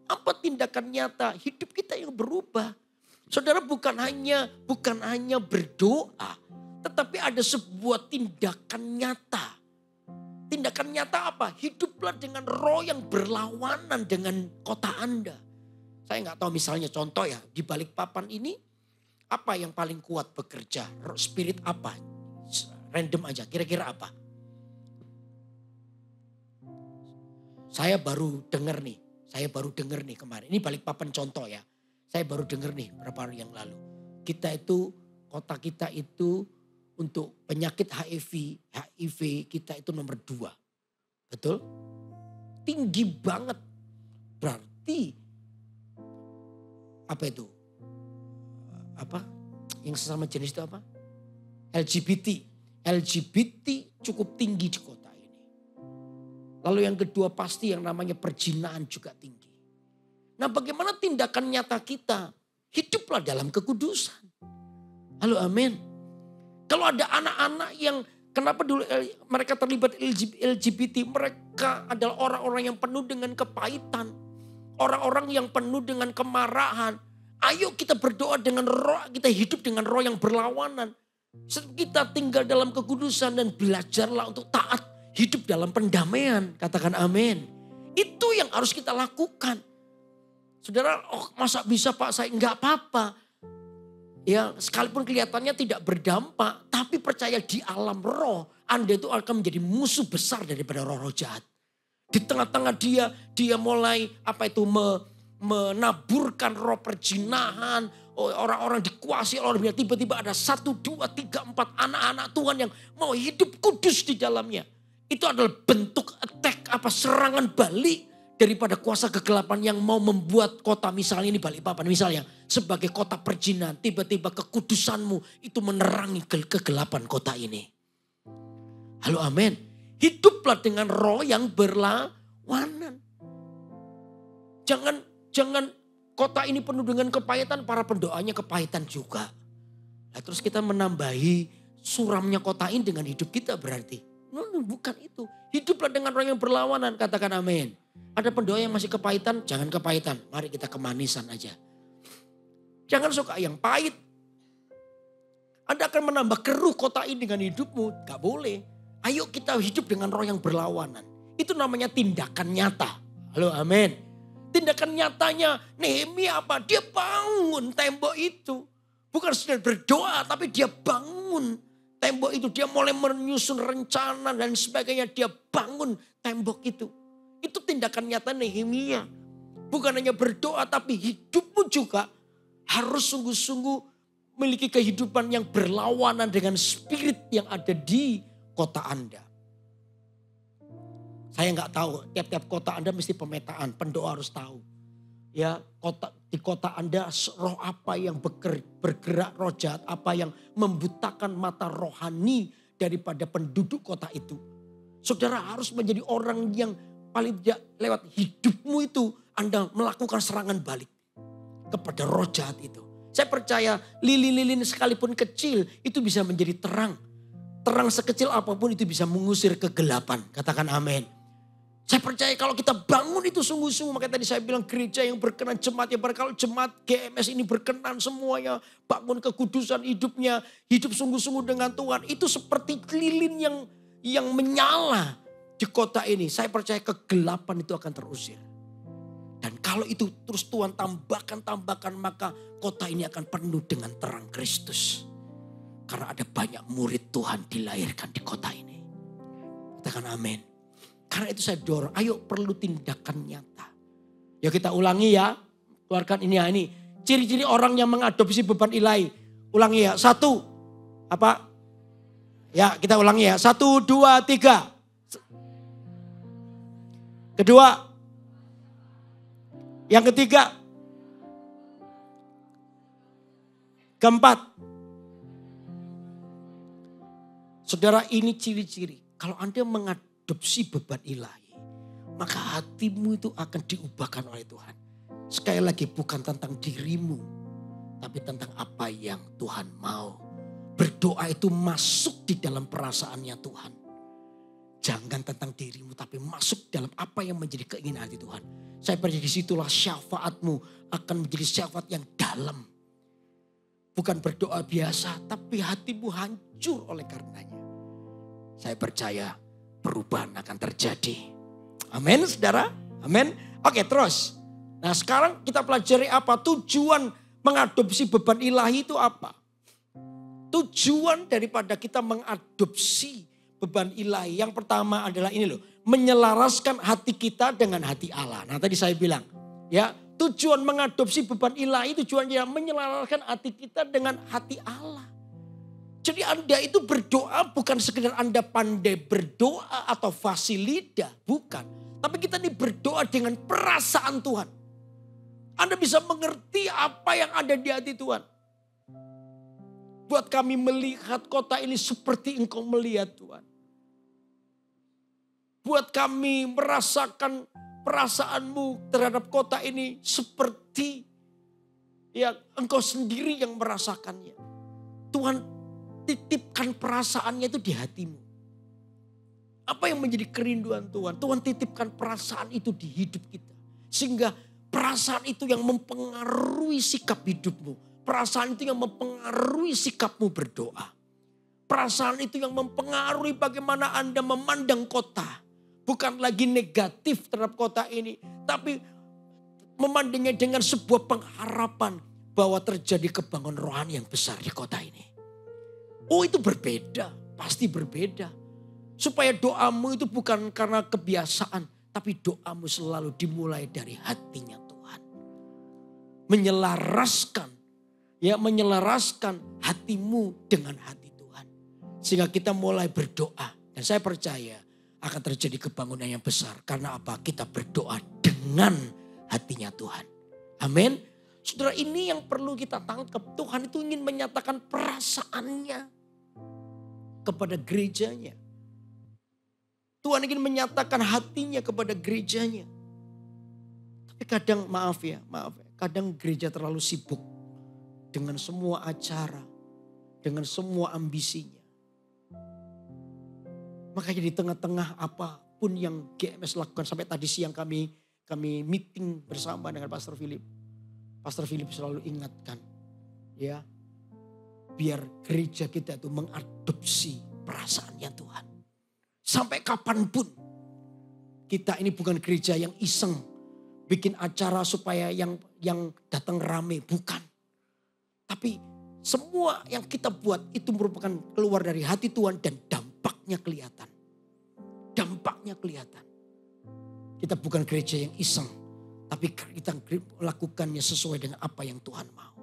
Apa tindakan nyata? Hidup kita yang berubah. Saudara bukan hanya berdoa. Tetapi ada sebuah tindakan nyata. Tindakan nyata apa? Hiduplah dengan roh yang berlawanan dengan kota Anda. Saya nggak tahu misalnya contoh ya. Di Balikpapan ini apa yang paling kuat bekerja? Spirit apa? Random aja. Kira-kira apa? Saya baru dengar nih kemarin. Ini Balikpapan contoh ya. Saya baru dengar nih beberapa hari yang lalu. Kota kita itu untuk penyakit HIV kita itu nomor 2. Betul? Tinggi banget. Berarti apa itu? Apa? Yang sesama jenis itu apa? LGBT cukup tinggi di kota ini. Lalu yang kedua pasti yang namanya perzinahan juga tinggi. Nah, bagaimana tindakan nyata kita? Hiduplah dalam kekudusan. Halo, amin. Kalau ada anak-anak yang kenapa dulu mereka terlibat LGBT, mereka adalah orang-orang yang penuh dengan kepahitan. Orang-orang yang penuh dengan kemarahan. Ayo kita berdoa dengan roh, kita hidup dengan roh yang berlawanan. Kita tinggal dalam kekudusan dan belajarlah untuk taat, hidup dalam pendamaian. Katakan amin. Itu yang harus kita lakukan. Saudara, masa bisa Pak, saya enggak apa-apa. Ya, sekalipun kelihatannya tidak berdampak, tapi percaya di alam roh, Anda itu akan menjadi musuh besar daripada roh-roh jahat. Di tengah-tengah dia mulai menaburkan roh perzinahan, orang-orang dikuasai oleh dia. Tiba-tiba ada 1, 2, 3, 4 anak-anak Tuhan yang mau hidup kudus di dalamnya. Itu adalah bentuk attack, serangan balik daripada kuasa kegelapan yang mau membuat kota misalnya ini Balikpapan misalnya sebagai kota perzinahan. Tiba-tiba kekudusanmu itu menerangi kegelapan kota ini. Halo, amin. Hiduplah dengan roh yang berlawanan. Jangan kota ini penuh dengan kepahitan, para pendoanya kepahitan juga. Nah, terus kita menambahi suramnya kota ini dengan hidup kita berarti. Bukan itu. Hiduplah dengan roh yang berlawanan, katakan amin. Ada pendoa yang masih kepahitan, jangan kepahitan. Mari kita kemanisan aja. Jangan suka yang pahit. Anda akan menambah keruh kota ini dengan hidupmu. Gak boleh. Ayo kita hidup dengan roh yang berlawanan. Itu namanya tindakan nyata. Halo, amin. Tindakan nyatanya Nehemia apa? Dia bangun tembok itu. Bukan sekedar berdoa, tapi dia bangun tembok itu. Dia mulai menyusun rencana dan sebagainya. Dia bangun tembok itu. Itu tindakan nyata Nehemia. Bukan hanya berdoa, tapi hidupmu juga harus sungguh-sungguh memiliki kehidupan yang berlawanan dengan spirit yang ada di kota Anda. Saya nggak tahu, tiap-tiap kota Anda mesti pemetaan, pendoa harus tahu. Ya, di kota Anda roh apa yang bergerak, roh jahat apa yang membutakan mata rohani daripada penduduk kota itu. Saudara harus menjadi orang yang paling tidak lewat hidupmu itu Anda melakukan serangan balik kepada roh jahat itu. Saya percaya lilin-lilin sekalipun kecil itu bisa menjadi terang. Terang sekecil apapun itu bisa mengusir kegelapan. Katakan amin. Saya percaya kalau kita bangun itu sungguh-sungguh. Makanya tadi saya bilang gereja yang berkenan, jemaat yang berkenan. Kalau jemaat GMS ini berkenan semuanya. Bangun kekudusan hidupnya. Hidup sungguh-sungguh dengan Tuhan. Itu seperti lilin yang menyala di kota ini. Saya percaya kegelapan itu akan terusir. Dan kalau itu terus Tuhan tambahkan, maka kota ini akan penuh dengan terang Kristus. Karena ada banyak murid Tuhan dilahirkan di kota ini. Katakan amin. Karena itu saya dorong, ayo perlu tindakan nyata. Ya kita ulangi ya, keluarkan ini ya ini. Ciri-ciri orang yang mengadopsi beban ilahi. Ulangi ya, 1. Apa? Ya kita ulangi ya, 1, 2, 3. Kedua. Yang ketiga. Keempat. Saudara, ini ciri-ciri. Kalau Anda mengadopsi beban ilahi, maka hatimu itu akan diubahkan oleh Tuhan. Sekali lagi bukan tentang dirimu, tapi tentang apa yang Tuhan mau. Berdoa itu masuk di dalam perasaannya Tuhan. Jangan tentang dirimu, tapi masuk dalam apa yang menjadi keinginan hati Tuhan. Saya percaya disitulah syafaatmu akan menjadi syafaat yang dalam. Bukan berdoa biasa, tapi hatimu hancur oleh karenanya. Saya percaya perubahan akan terjadi. Amin, saudara. Amin. Oke, terus. Nah, sekarang kita pelajari apa? Tujuan mengadopsi beban ilahi itu apa? Tujuan daripada kita mengadopsi beban ilahi. Yang pertama adalah ini loh. Menyelaraskan hati kita dengan hati Allah. Nah, tadi saya bilang. Ya, Tujuan mengadopsi beban ilahi tujuannya menyelaraskan hati kita dengan hati Allah. Jadi Anda itu berdoa bukan sekedar Anda pandai berdoa atau fasih lidah. Bukan. Tapi kita ini berdoa dengan perasaan Tuhan. Anda bisa mengerti apa yang ada di hati Tuhan. Buat kami melihat kota ini seperti Engkau melihat Tuhan. Buat kami merasakan perasaanmu terhadap kota ini seperti ya Engkau sendiri yang merasakannya. Tuhan titipkan perasaannya itu di hatimu. Apa yang menjadi kerinduan Tuhan? Tuhan titipkan perasaan itu di hidup kita. Sehingga perasaan itu yang mempengaruhi sikap hidupmu. Perasaan itu yang mempengaruhi sikapmu berdoa. Perasaan itu yang mempengaruhi bagaimana Anda memandang kota. Bukan lagi negatif terhadap kota ini. Tapi memandangnya dengan sebuah pengharapan bahwa terjadi kebangunan rohani yang besar di kota ini. Oh itu berbeda, pasti berbeda. Supaya doamu itu bukan karena kebiasaan. Tapi doamu selalu dimulai dari hatinya Tuhan. Menyelaraskan hatimu dengan hati Tuhan. Sehingga kita mulai berdoa. Dan saya percaya akan terjadi kebangunan yang besar. Karena apa? Kita berdoa dengan hatinya Tuhan. Amin. Saudara, ini yang perlu kita tangkap. Tuhan itu ingin menyatakan perasaannya kepada gerejanya. Tuhan ingin menyatakan hatinya kepada gerejanya. Tapi kadang kadang gereja terlalu sibuk dengan semua acara, dengan semua ambisinya. Makanya di tengah-tengah apapun yang GMS lakukan, sampai tadi siang kami meeting bersama dengan Pastor Philip. Pastor Philip selalu ingatkan, ya, biar gereja kita itu mengadopsi perasaannya Tuhan. Sampai kapanpun kita ini bukan gereja yang iseng bikin acara supaya yang datang rame, bukan. Tapi semua yang kita buat itu merupakan keluar dari hati Tuhan dan dampaknya kelihatan. Dampaknya kelihatan. Kita bukan gereja yang iseng, tapi kita melakukannya sesuai dengan apa yang Tuhan mau.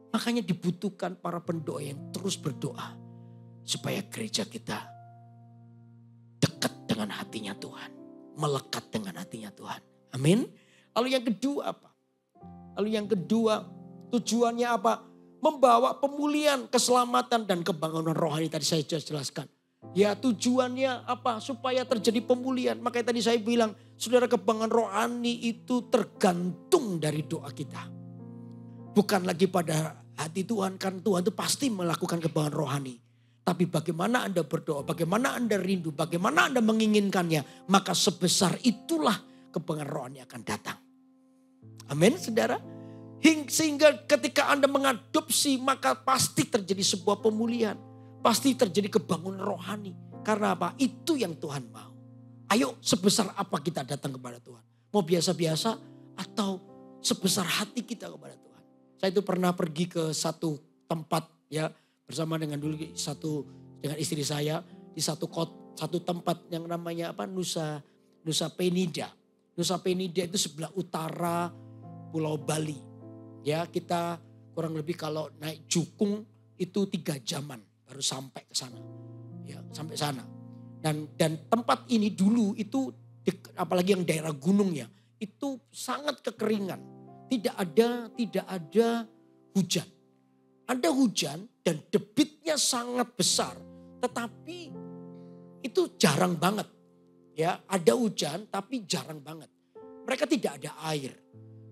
Makanya dibutuhkan para pendoa yang terus berdoa supaya gereja kita dekat dengan hatinya Tuhan. Melekat dengan hatinya Tuhan. Amin. Lalu yang kedua apa? Tujuannya apa? Membawa pemulihan, keselamatan dan kebangunan rohani. Tadi saya jelaskan. Ya tujuannya apa? Supaya terjadi pemulihan. Makanya tadi saya bilang, saudara, kebangunan rohani itu tergantung dari doa kita. Bukan lagi pada hati Tuhan. Kan Tuhan itu pasti melakukan kebangunan rohani. Tapi bagaimana Anda berdoa, bagaimana Anda rindu, bagaimana Anda menginginkannya. Maka sebesar itulah kebangunan rohani akan datang. Amin, saudara. Sehingga ketika Anda mengadopsi, maka pasti terjadi sebuah pemulihan. Pasti terjadi kebangunan rohani. Karena apa? Itu yang Tuhan mau. Ayo, sebesar apa kita datang kepada Tuhan? Mau biasa-biasa atau sebesar hati kita kepada Tuhan? Saya itu pernah pergi ke satu tempat, ya, bersama dengan dengan istri saya di satu tempat yang namanya apa? Nusa Penida. Nusa Penida itu sebelah utara Pulau Bali. Ya, kita kurang lebih kalau naik Jukung itu 3 jaman baru sampai ke sana. Ya, sampai sana. Dan tempat ini dulu itu apalagi yang daerah gunung ya, itu sangat kekeringan. Tidak ada hujan. Ada hujan dan debitnya sangat besar. Tetapi itu jarang banget. Ya, ada hujan tapi jarang banget. Mereka tidak ada air.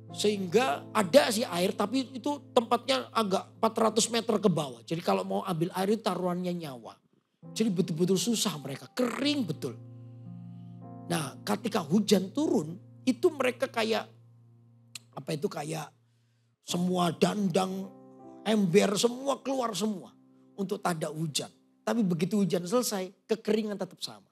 Sehingga ada sih air tapi itu tempatnya agak 400 meter ke bawah. Jadi kalau mau ambil air itu taruhannya nyawa. Jadi betul-betul susah mereka, kering betul. Nah ketika hujan turun itu mereka kayak semua dandang, ember semua keluar semua untuk tanda hujan. Tapi begitu hujan selesai kekeringan tetap sama.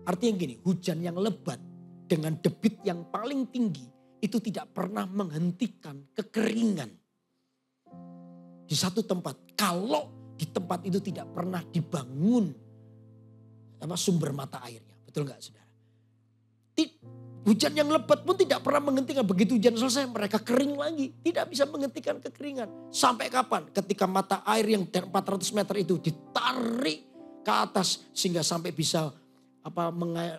Artinya gini, hujan yang lebat dengan debit yang paling tinggi itu tidak pernah menghentikan kekeringan di satu tempat. Kalau di tempat itu tidak pernah dibangun sumber mata airnya. Betul nggak saudara? Hujan yang lebat pun tidak pernah menghentikan. Begitu hujan selesai mereka kering lagi. Tidak bisa menghentikan kekeringan. Sampai kapan? Ketika mata air yang 400 meter itu ditarik ke atas. Sehingga sampai bisa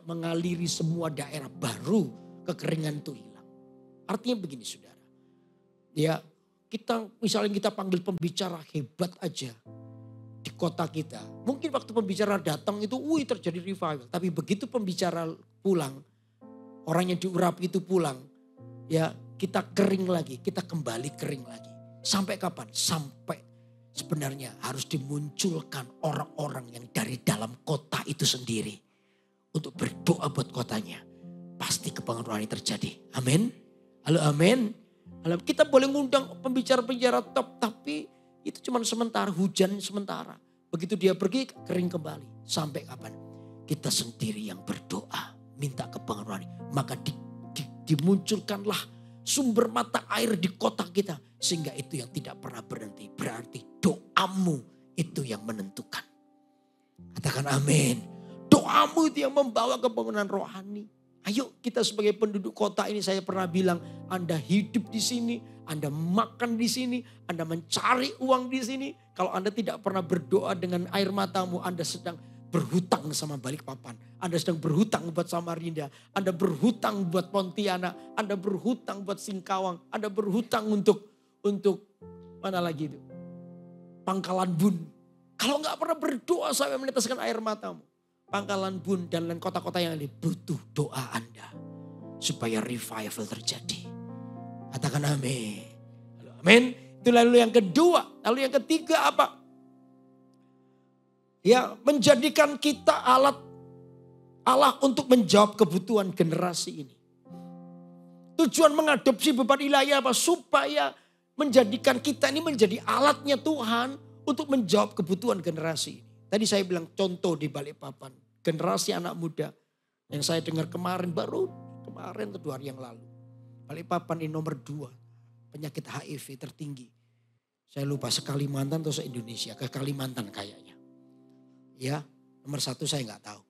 mengaliri semua daerah, baru kekeringan itu hilang. Artinya begini saudara. Ya, misalnya kita panggil pembicara hebat aja di kota kita. Mungkin waktu pembicara datang itu terjadi revival. Tapi begitu pembicara pulang, orang yang diurapi itu pulang, ya kita kering lagi, kita kembali kering lagi. Sampai kapan? Sampai sebenarnya harus dimunculkan orang-orang yang dari dalam kota itu sendiri. Untuk berdoa buat kotanya. Pasti kebangunan rohani terjadi. Amin. Halo amin. Halo, kita boleh ngundang pembicara-pembicara top, tapi itu cuma sementara, hujan sementara. Begitu dia pergi, kering kembali. Sampai kapan? Kita sendiri yang berdoa. Minta kebangunan rohani. Maka dimunculkanlah sumber mata air di kota kita. Sehingga itu yang tidak pernah berhenti. Berarti doamu itu yang menentukan. Katakan amin. Doamu itu yang membawa kebangunan rohani. Ayo kita sebagai penduduk kota ini, saya pernah bilang, Anda hidup di sini, Anda makan di sini, Anda mencari uang di sini. Kalau Anda tidak pernah berdoa dengan air matamu, Anda sedang berhutang sama Balikpapan. Anda sedang berhutang buat Samarinda. Anda berhutang buat Pontianak. Anda berhutang buat Singkawang. Anda berhutang untuk mana lagi itu? Pangkalan Bun. Kalau nggak pernah berdoa sampai meneteskan air matamu. Pangkalan Bun dan lain kota-kota yang lain butuh doa Anda. Supaya revival terjadi. Katakan amin. Amin. Itu lalu yang kedua. Lalu yang ketiga apa? Ya, menjadikan kita alat Allah untuk menjawab kebutuhan generasi ini. Tujuan mengadopsi beban ilahi apa? Supaya menjadikan kita ini menjadi alatnya Tuhan untuk menjawab kebutuhan generasi ini. Tadi saya bilang contoh di Balikpapan. Generasi anak muda yang saya dengar kemarin, baru kemarin atau 2 hari yang lalu. Balikpapan ini nomor 2 penyakit HIV tertinggi. Saya lupa se-Kalimantan atau se-Indonesia, ke Kalimantan kayaknya. Ya, nomor 1 saya nggak tahu.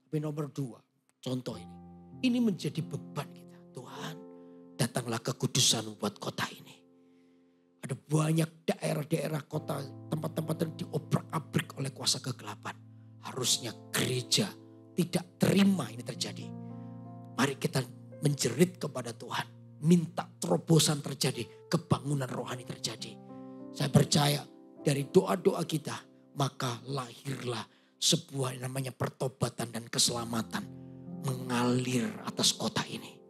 Tapi nomor 2, contoh ini. Ini menjadi beban kita. Tuhan, datanglah kekudusan buat kota ini. Ada banyak daerah-daerah kota, tempat-tempat yang diobrak-abrik oleh kuasa kegelapan. Harusnya gereja tidak terima ini terjadi. Mari kita menjerit kepada Tuhan. Minta terobosan terjadi, kebangunan rohani terjadi. Saya percaya dari doa-doa kita, maka lahirlah sebuah yang namanya pertobatan dan keselamatan mengalir atas kota ini.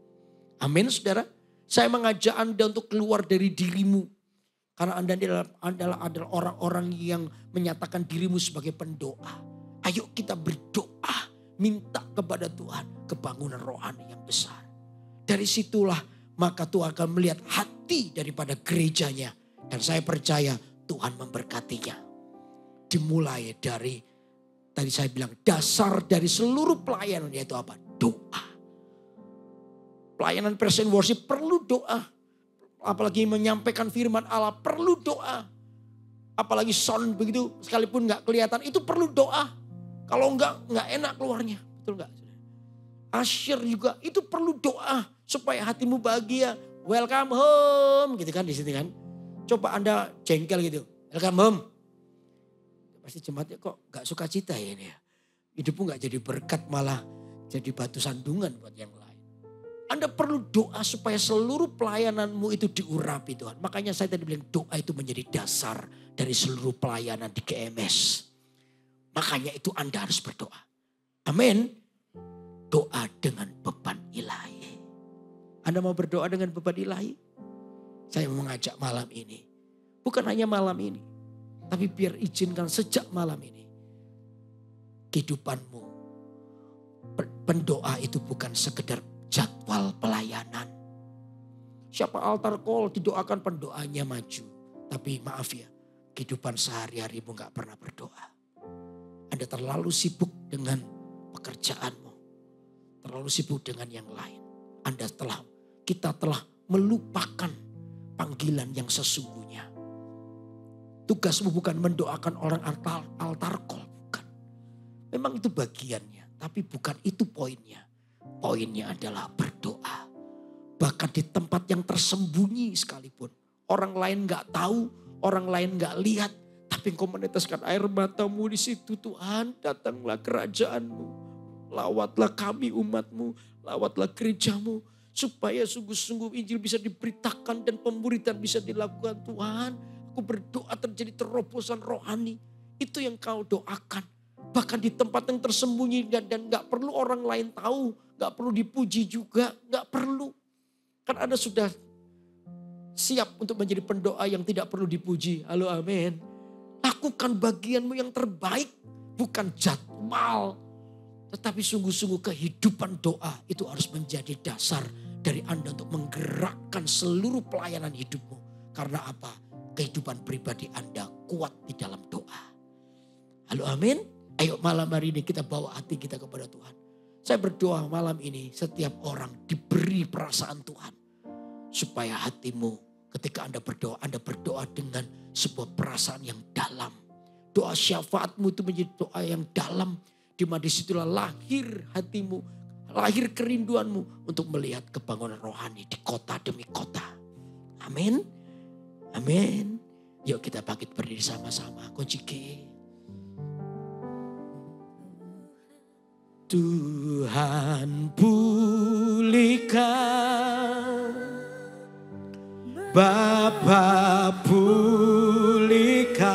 Amin saudara. Saya mengajak Anda untuk keluar dari dirimu. Karena Anda adalah orang-orang yang menyatakan dirimu sebagai pendoa. Ayo kita berdoa, minta kepada Tuhan kebangunan rohani yang besar. Dari situlah maka Tuhan akan melihat hati daripada gerejanya. Dan saya percaya Tuhan memberkatinya. Dimulai dari, tadi saya bilang dasar dari seluruh pelayanan yaitu apa? Doa. Pelayanan praise and worship perlu doa. Apalagi menyampaikan firman Allah perlu doa. Apalagi sound begitu sekalipun gak kelihatan itu perlu doa. Kalau enggak enak keluarnya. Betul enggak? Asyir juga itu perlu doa. Supaya hatimu bahagia. Welcome home gitu kan di situ kan. Coba Anda jengkel gitu. Welcome home. Pasti jemaatnya kok gak suka cita ya ini ya. Hidupmu gak jadi berkat malah jadi batu sandungan buat yang lain. Anda perlu doa supaya seluruh pelayananmu itu diurapi Tuhan. Makanya saya tadi bilang doa itu menjadi dasar dari seluruh pelayanan di GMS. Makanya itu Anda harus berdoa. Amin. Doa dengan beban ilahi. Anda mau berdoa dengan beban ilahi? Saya mau mengajak malam ini. Bukan hanya malam ini. Tapi biar izinkan sejak malam ini. Kehidupanmu. Pendoa itu bukan sekedar jadwal pelayanan. Siapa altar call didoakan pendoanya maju. Tapi maaf ya. Kehidupan sehari-harimu gak pernah berdoa. Anda terlalu sibuk dengan pekerjaanmu. Terlalu sibuk dengan yang lain. Kita telah melupakan panggilan yang sesungguhnya. Tugasmu bukan mendoakan orang altar call, bukan. Memang itu bagiannya, tapi bukan itu poinnya. poinnya adalah berdoa. Bahkan di tempat yang tersembunyi sekalipun. Orang lain gak tahu, orang lain gak lihat. Tapi engkau meneteskan air matamu di situ. Tuhan, datanglah kerajaanmu. Lawatlah kami umatmu, lawatlah gerejamu. Supaya sungguh-sungguh Injil bisa diberitakan dan pemuridan bisa dilakukan. Tuhan, aku berdoa terjadi terobosan rohani. Itu yang kau doakan. Bahkan di tempat yang tersembunyi dan gak perlu orang lain tahu. Gak perlu dipuji juga, gak perlu. Kan Anda sudah siap untuk menjadi pendoa yang tidak perlu dipuji. Halo, amin. Lakukan bagianmu yang terbaik. Bukan jadwal. Tetapi sungguh-sungguh kehidupan doa itu harus menjadi dasar dari Anda untuk menggerakkan seluruh pelayanan hidupmu. Karena apa? Kehidupan pribadi Anda kuat di dalam doa. Halo, amin. Ayo malam hari ini kita bawa hati kita kepada Tuhan. Saya berdoa malam ini setiap orang diberi perasaan Tuhan. Supaya hatimu ketika Anda berdoa dengan sebuah perasaan yang dalam. Doa syafaatmu itu menjadi doa yang dalam. Di mana disitulah lahir hatimu, lahir kerinduanmu untuk melihat kebangunan rohani di kota demi kota. Amin. Amin. Yuk kita bangkit berdiri sama-sama. Kunci G. Tuhan pulihkan, Bapa pulihkan,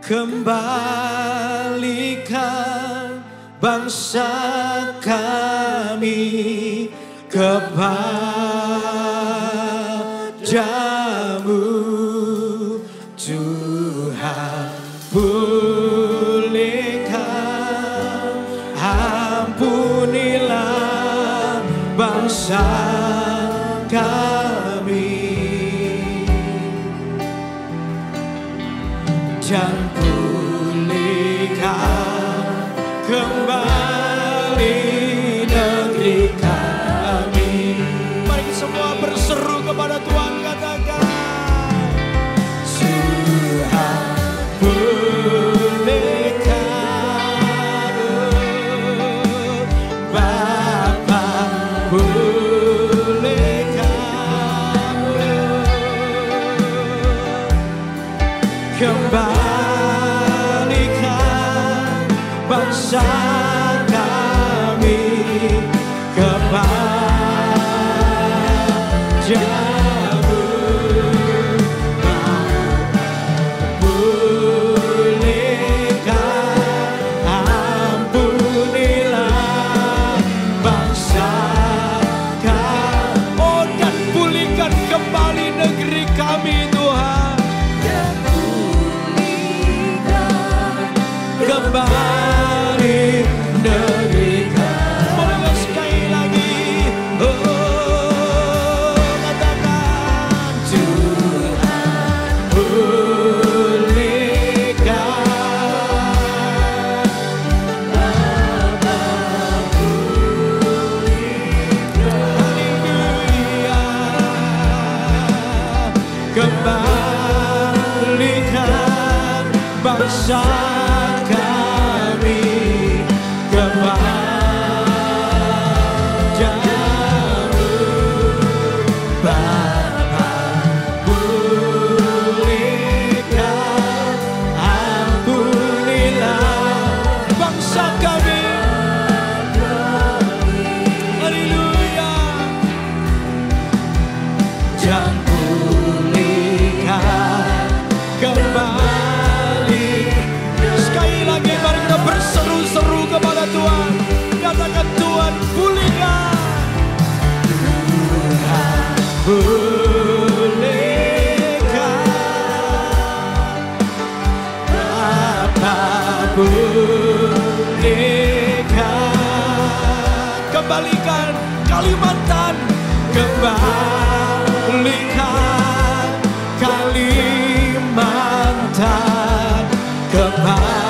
kembalikan bangsa kami kepadamu. Tuhan pulihkan, ampunilah bangsa kami, dan pulihkan kembali negeri kami. Mari semua berseru kepada Tuhan, katakan Tuhan pulihkan, Bapa pulihkan, kembalikan bangsa kami kepadamu. Kembali negeri kami. Boleh sekali lagi. Oh, katakan Tuhan pulihkan, Bapa pulihkan. Haleluya. Kembalikan bangsa Tuhan, katakan Tuhan pulihkan, Tuhan pulihkan, Bapa pulihkan, kembalikan Kalimantan, kembalikan Kalimantan, kembalikan.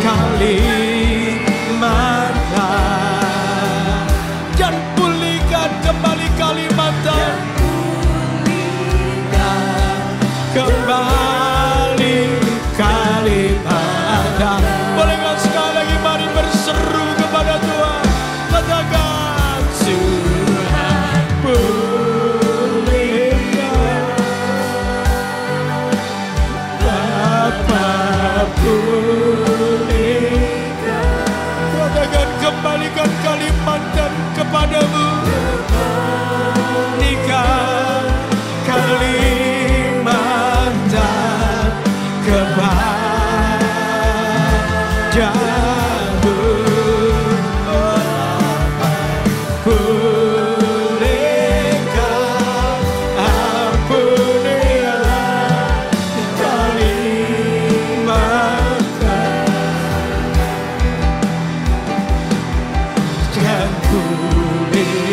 Kalimantan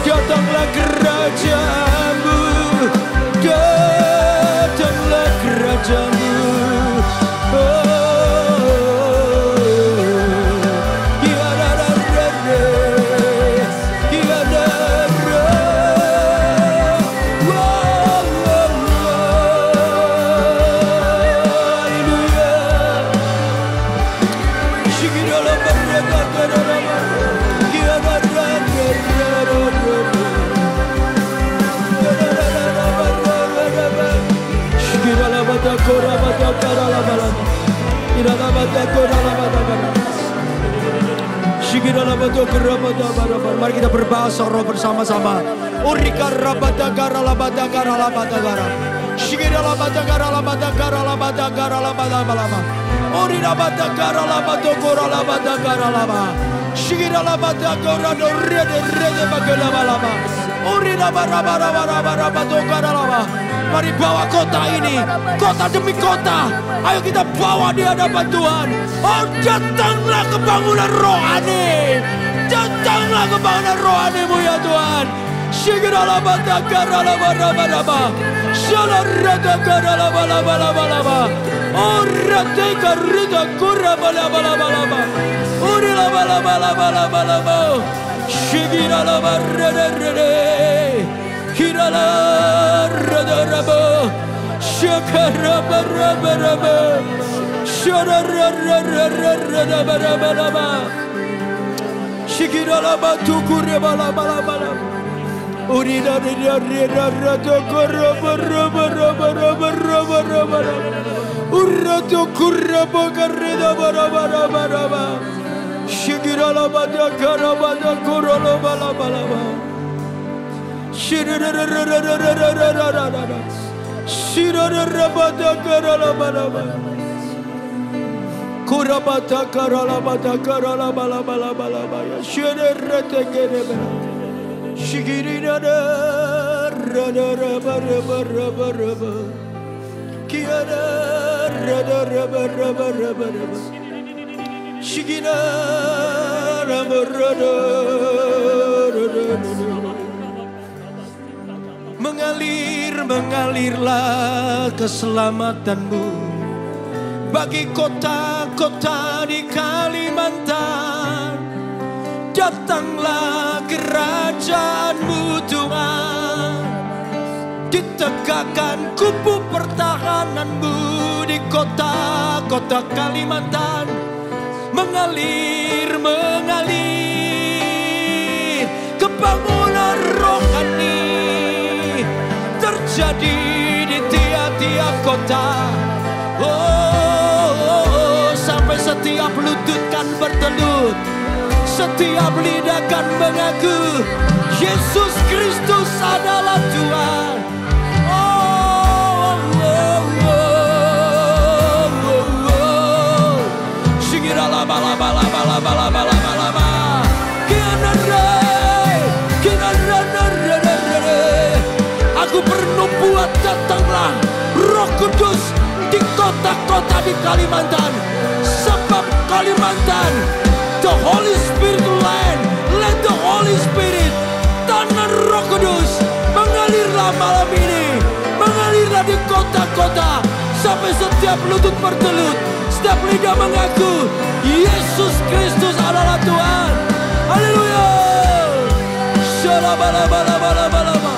Datanglah kerajaanmu, datanglah kerajaanmu. Mari kita berbahasa roh bersama-sama. Mari bawa kota ini, kota demi kota. Ayo kita bawa di hadapan Tuhan. Oh, datanglah kebangunan rohani. Datanglah kebangunan rohanimu ya Tuhan. Mengalirlah keselamatanmu bagi kota-kota di Kalimantan. Datanglah kerajaanmu Tuhan, ditegakkan kubu pertahananmu di kota-kota Kalimantan. Mengalir kebangunan rohani terjadi di tiap-tiap kota. Sampai setiap lutut kan bertelut, setiap lidah kan mengaku Yesus Kristus adalah Tuhan. Aku perlu buat datanglah Roh Kudus di kota-kota di Kalimantan. Sebab Kalimantan, the Holy Spirit land, let the Holy Spirit, tanah Roh Kudus mengalirlah malam ini, mengalirlah di kota-kota sampai setiap lutut bertelut, setiap lidah mengaku Yesus Kristus adalah Tuhan. Haleluya. Shalabalabalabalabalaba,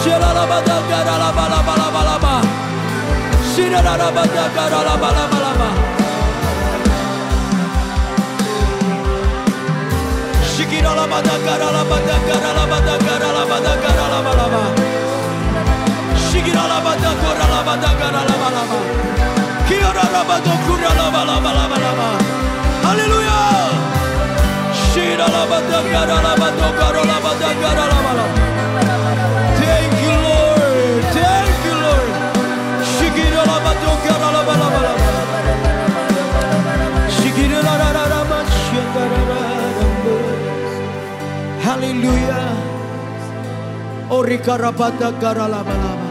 shalabalabalabalabalaba, shalabalabalabalabalaba, shikiralabadagaralabadagaralabadagaralabadagaralabadagaralaba, shikiralabadagaralabadagaralabadagaralaba, kiaralabadagaralabalabalaba. Haleluya. Shiralabadagaralabadagaralabadagaralaba. Thank you Lord, thank you Lord. Shikiralabadagaralabalabalaba, shikiralabalabalaba. Haleluya. Orikarabadagaralabalaba.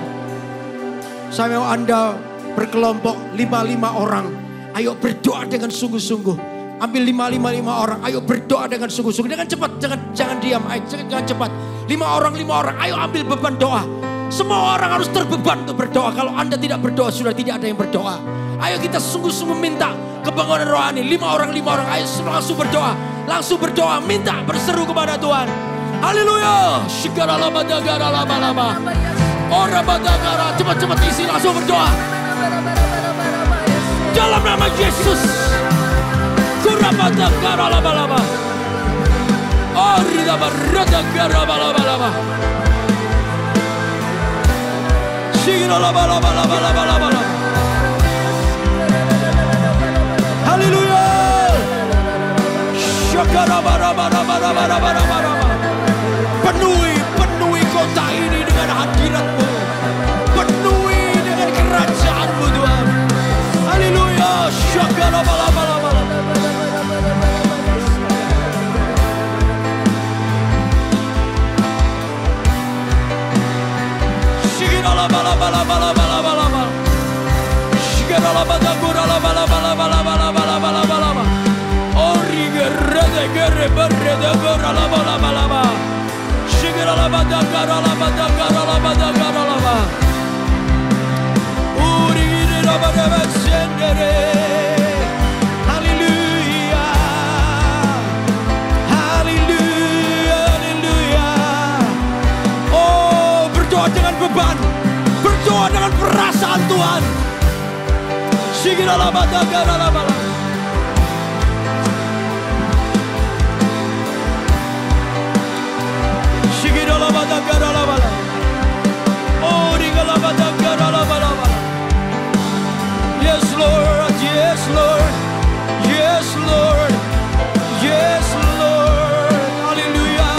Saya mau Anda berkelompok 5 orang. Ayo berdoa dengan sungguh-sungguh. Ambil 5 orang. Ayo berdoa dengan sungguh-sungguh. Dengan cepat, jangan diam. Ayo jangan cepat. 5 orang. Ayo ambil beban doa. Semua orang harus terbeban untuk berdoa. Kalau Anda tidak berdoa, sudah tidak ada yang berdoa. Ayo kita sungguh-sungguh minta kebangunan rohani. 5 orang. Ayo langsung berdoa. Langsung berdoa. Minta berseru kepada Tuhan. Haleluya. Shikaralabadagaralabalaba. Orabadagara. Cepat isi langsung berdoa. Dalam nama Yesus. Kurabadagaralabalaba. Oridabaradagarabalaba. Shiralabalabalabalabalaba. Penuhi kota ini dengan hadirat-Mu. Penuhi dengan kerajaan-Mu Tuhan. Haleluya. Oh, berdoa dengan beban, berdoa dengan perasaan Tuhan. Yes Lord, yes Lord, yes Lord, yes Lord, haleluya.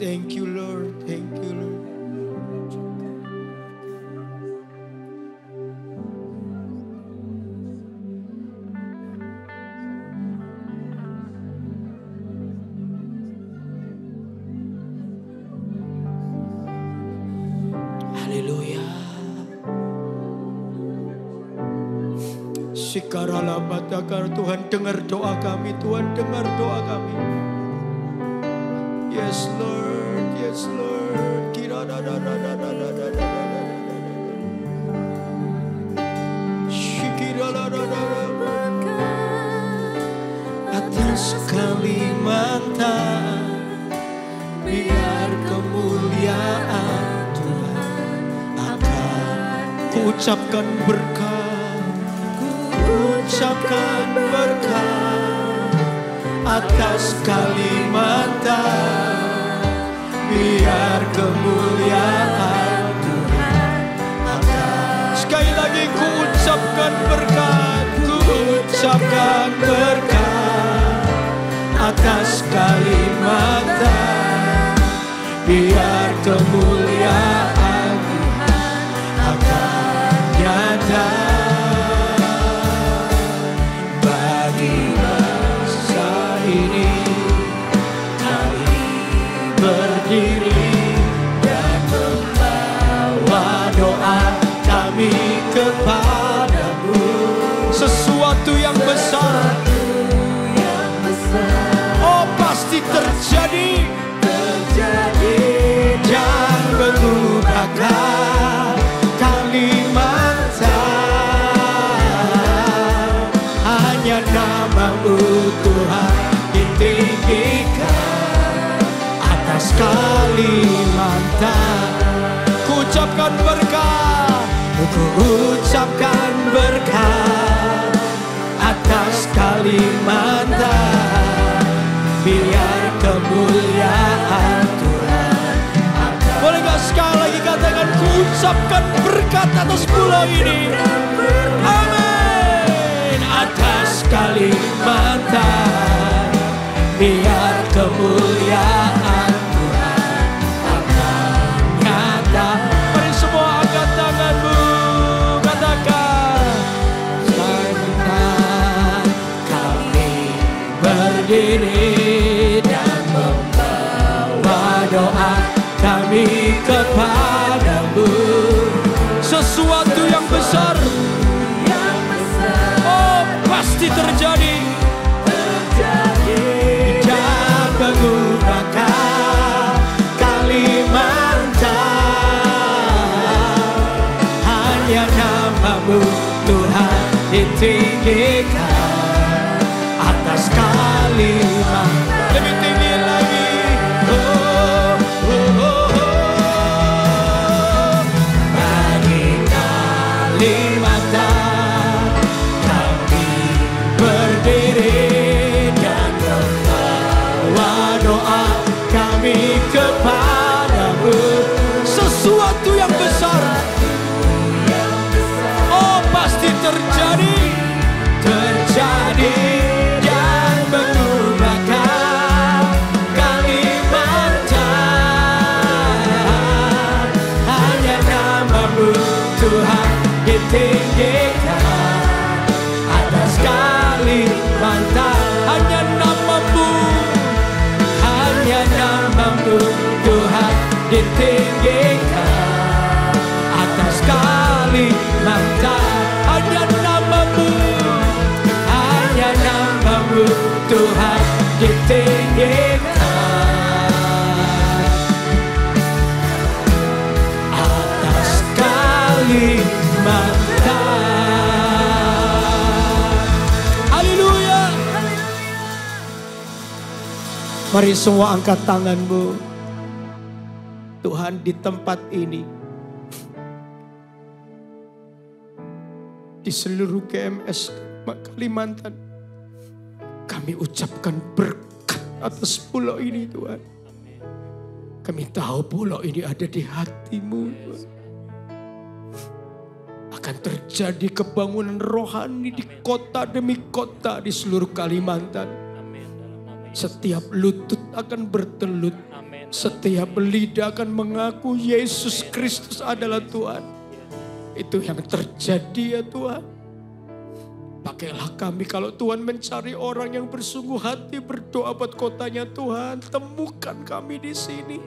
Thank you Lord, thank you Lord. Haleluya. Sikarala batakar, Tuhan dengar doa kami, Tuhan dengar doa kami. Yes Lord, yes Lord. Atas Kalimantan, biar kemuliaan Tuhan akan kuucapkan berkat, kuucapkan berkat atas Kalimantan. Biar kemuliaan Tuhan akan. Sekali lagi ku ucapkan berkat, ku ucapkan berkat atas Kalimantan. Biar kemuliaan Tuhan akan nyata bagi bangsa ini. Berdiri dan membawa doa kami kepadamu. Sesuatu yang besar, oh pasti terjadi. Kalimantan. Ku ucapkan berkah, ku ucapkan berkah atas Kalimantan. Biar kemuliaan Tuhan akan. Boleh gak sekali lagi katakan, ku ucapkan berkat atas pulau ini. Amin. Atas Kalimantan, biar kemuliaan Tuhan akan nyata. Mari semua angkat tanganmu, katakan, Kalimantan kami berdiri dan membawa doa kami kepadamu. Sesuatu yang besar, oh pasti terjadi. Dan mengubahkan Kalimantan. Hanya namamu Tuhan ditinggikan atas Kalimantan. Lebih tinggi lagi. Bagi Kalimantan kami berdiri dan membawa doa kami kepadamu. Sesuatu yang besar, oh pasti terjadi. Terjadi dan mengubahkan Kalimantan. Hanya namamu Tuhan ditinggikan atas Kalimantan. Hanya namamu Tuhan ditinggikan atas Kalimantan. Hanya namamu Tuhan ditinggikan atas Kalimantan. Haleluya. Mari semua angkat tanganmu. Tuhan, di tempat ini, di seluruh GMS Kalimantan, kami ucapkan berkat atas pulau ini Tuhan. Kami tahu pulau ini ada di hatimu Tuhan. Akan terjadi kebangunan rohani di kota demi kota di seluruh Kalimantan. Setiap lutut akan bertelut. Setiap lidah akan mengaku Yesus Kristus adalah Tuhan. Itu yang terjadi ya Tuhan. Pakailah kami kalau Tuhan mencari orang yang bersungguh hati berdoa buat kotanya Tuhan. Temukan kami di sini.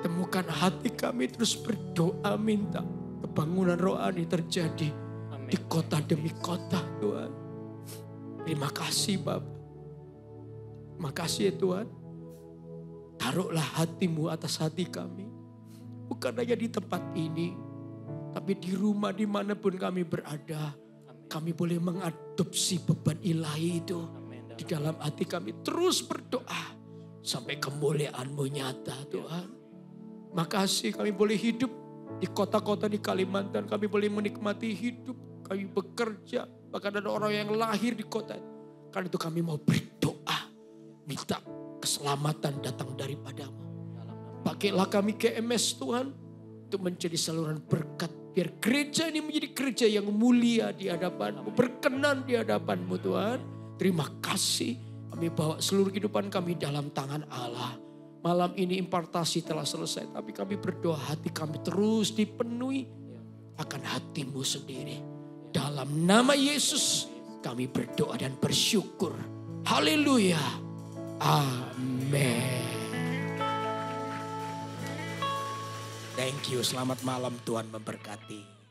Temukan hati kami terus berdoa minta kebangunan rohani terjadi di kota demi kota Tuhan. Terima kasih Bapak. Terima kasih ya Tuhan. Taruhlah hatimu atas hati kami. Bukan hanya di tempat ini. Tapi di rumah dimanapun kami berada. Kami boleh mengadopsi beban ilahi itu. Di dalam hati kami terus berdoa. Sampai kemuliaan-Mu nyata Tuhan. Makasih kami boleh hidup di kota-kota di Kalimantan. Kami boleh menikmati hidup. Kami bekerja. Bahkan ada orang yang lahir di kota. Karena itu kami mau berdoa. Minta keselamatan datang daripada-Mu. Pakailah kami GMS Tuhan. Untuk menjadi saluran berkat. Biar gereja ini menjadi gereja yang mulia di hadapan-Mu. Berkenan di hadapan-Mu Tuhan. Terima kasih. Kami bawa seluruh kehidupan kami dalam tangan Allah. Malam ini impartasi telah selesai. Tapi kami berdoa hati kami terus dipenuhi. Akan hati-Mu sendiri. Dalam nama Yesus kami berdoa dan bersyukur. Haleluya. Amin. Thank you, selamat malam, Tuhan memberkati.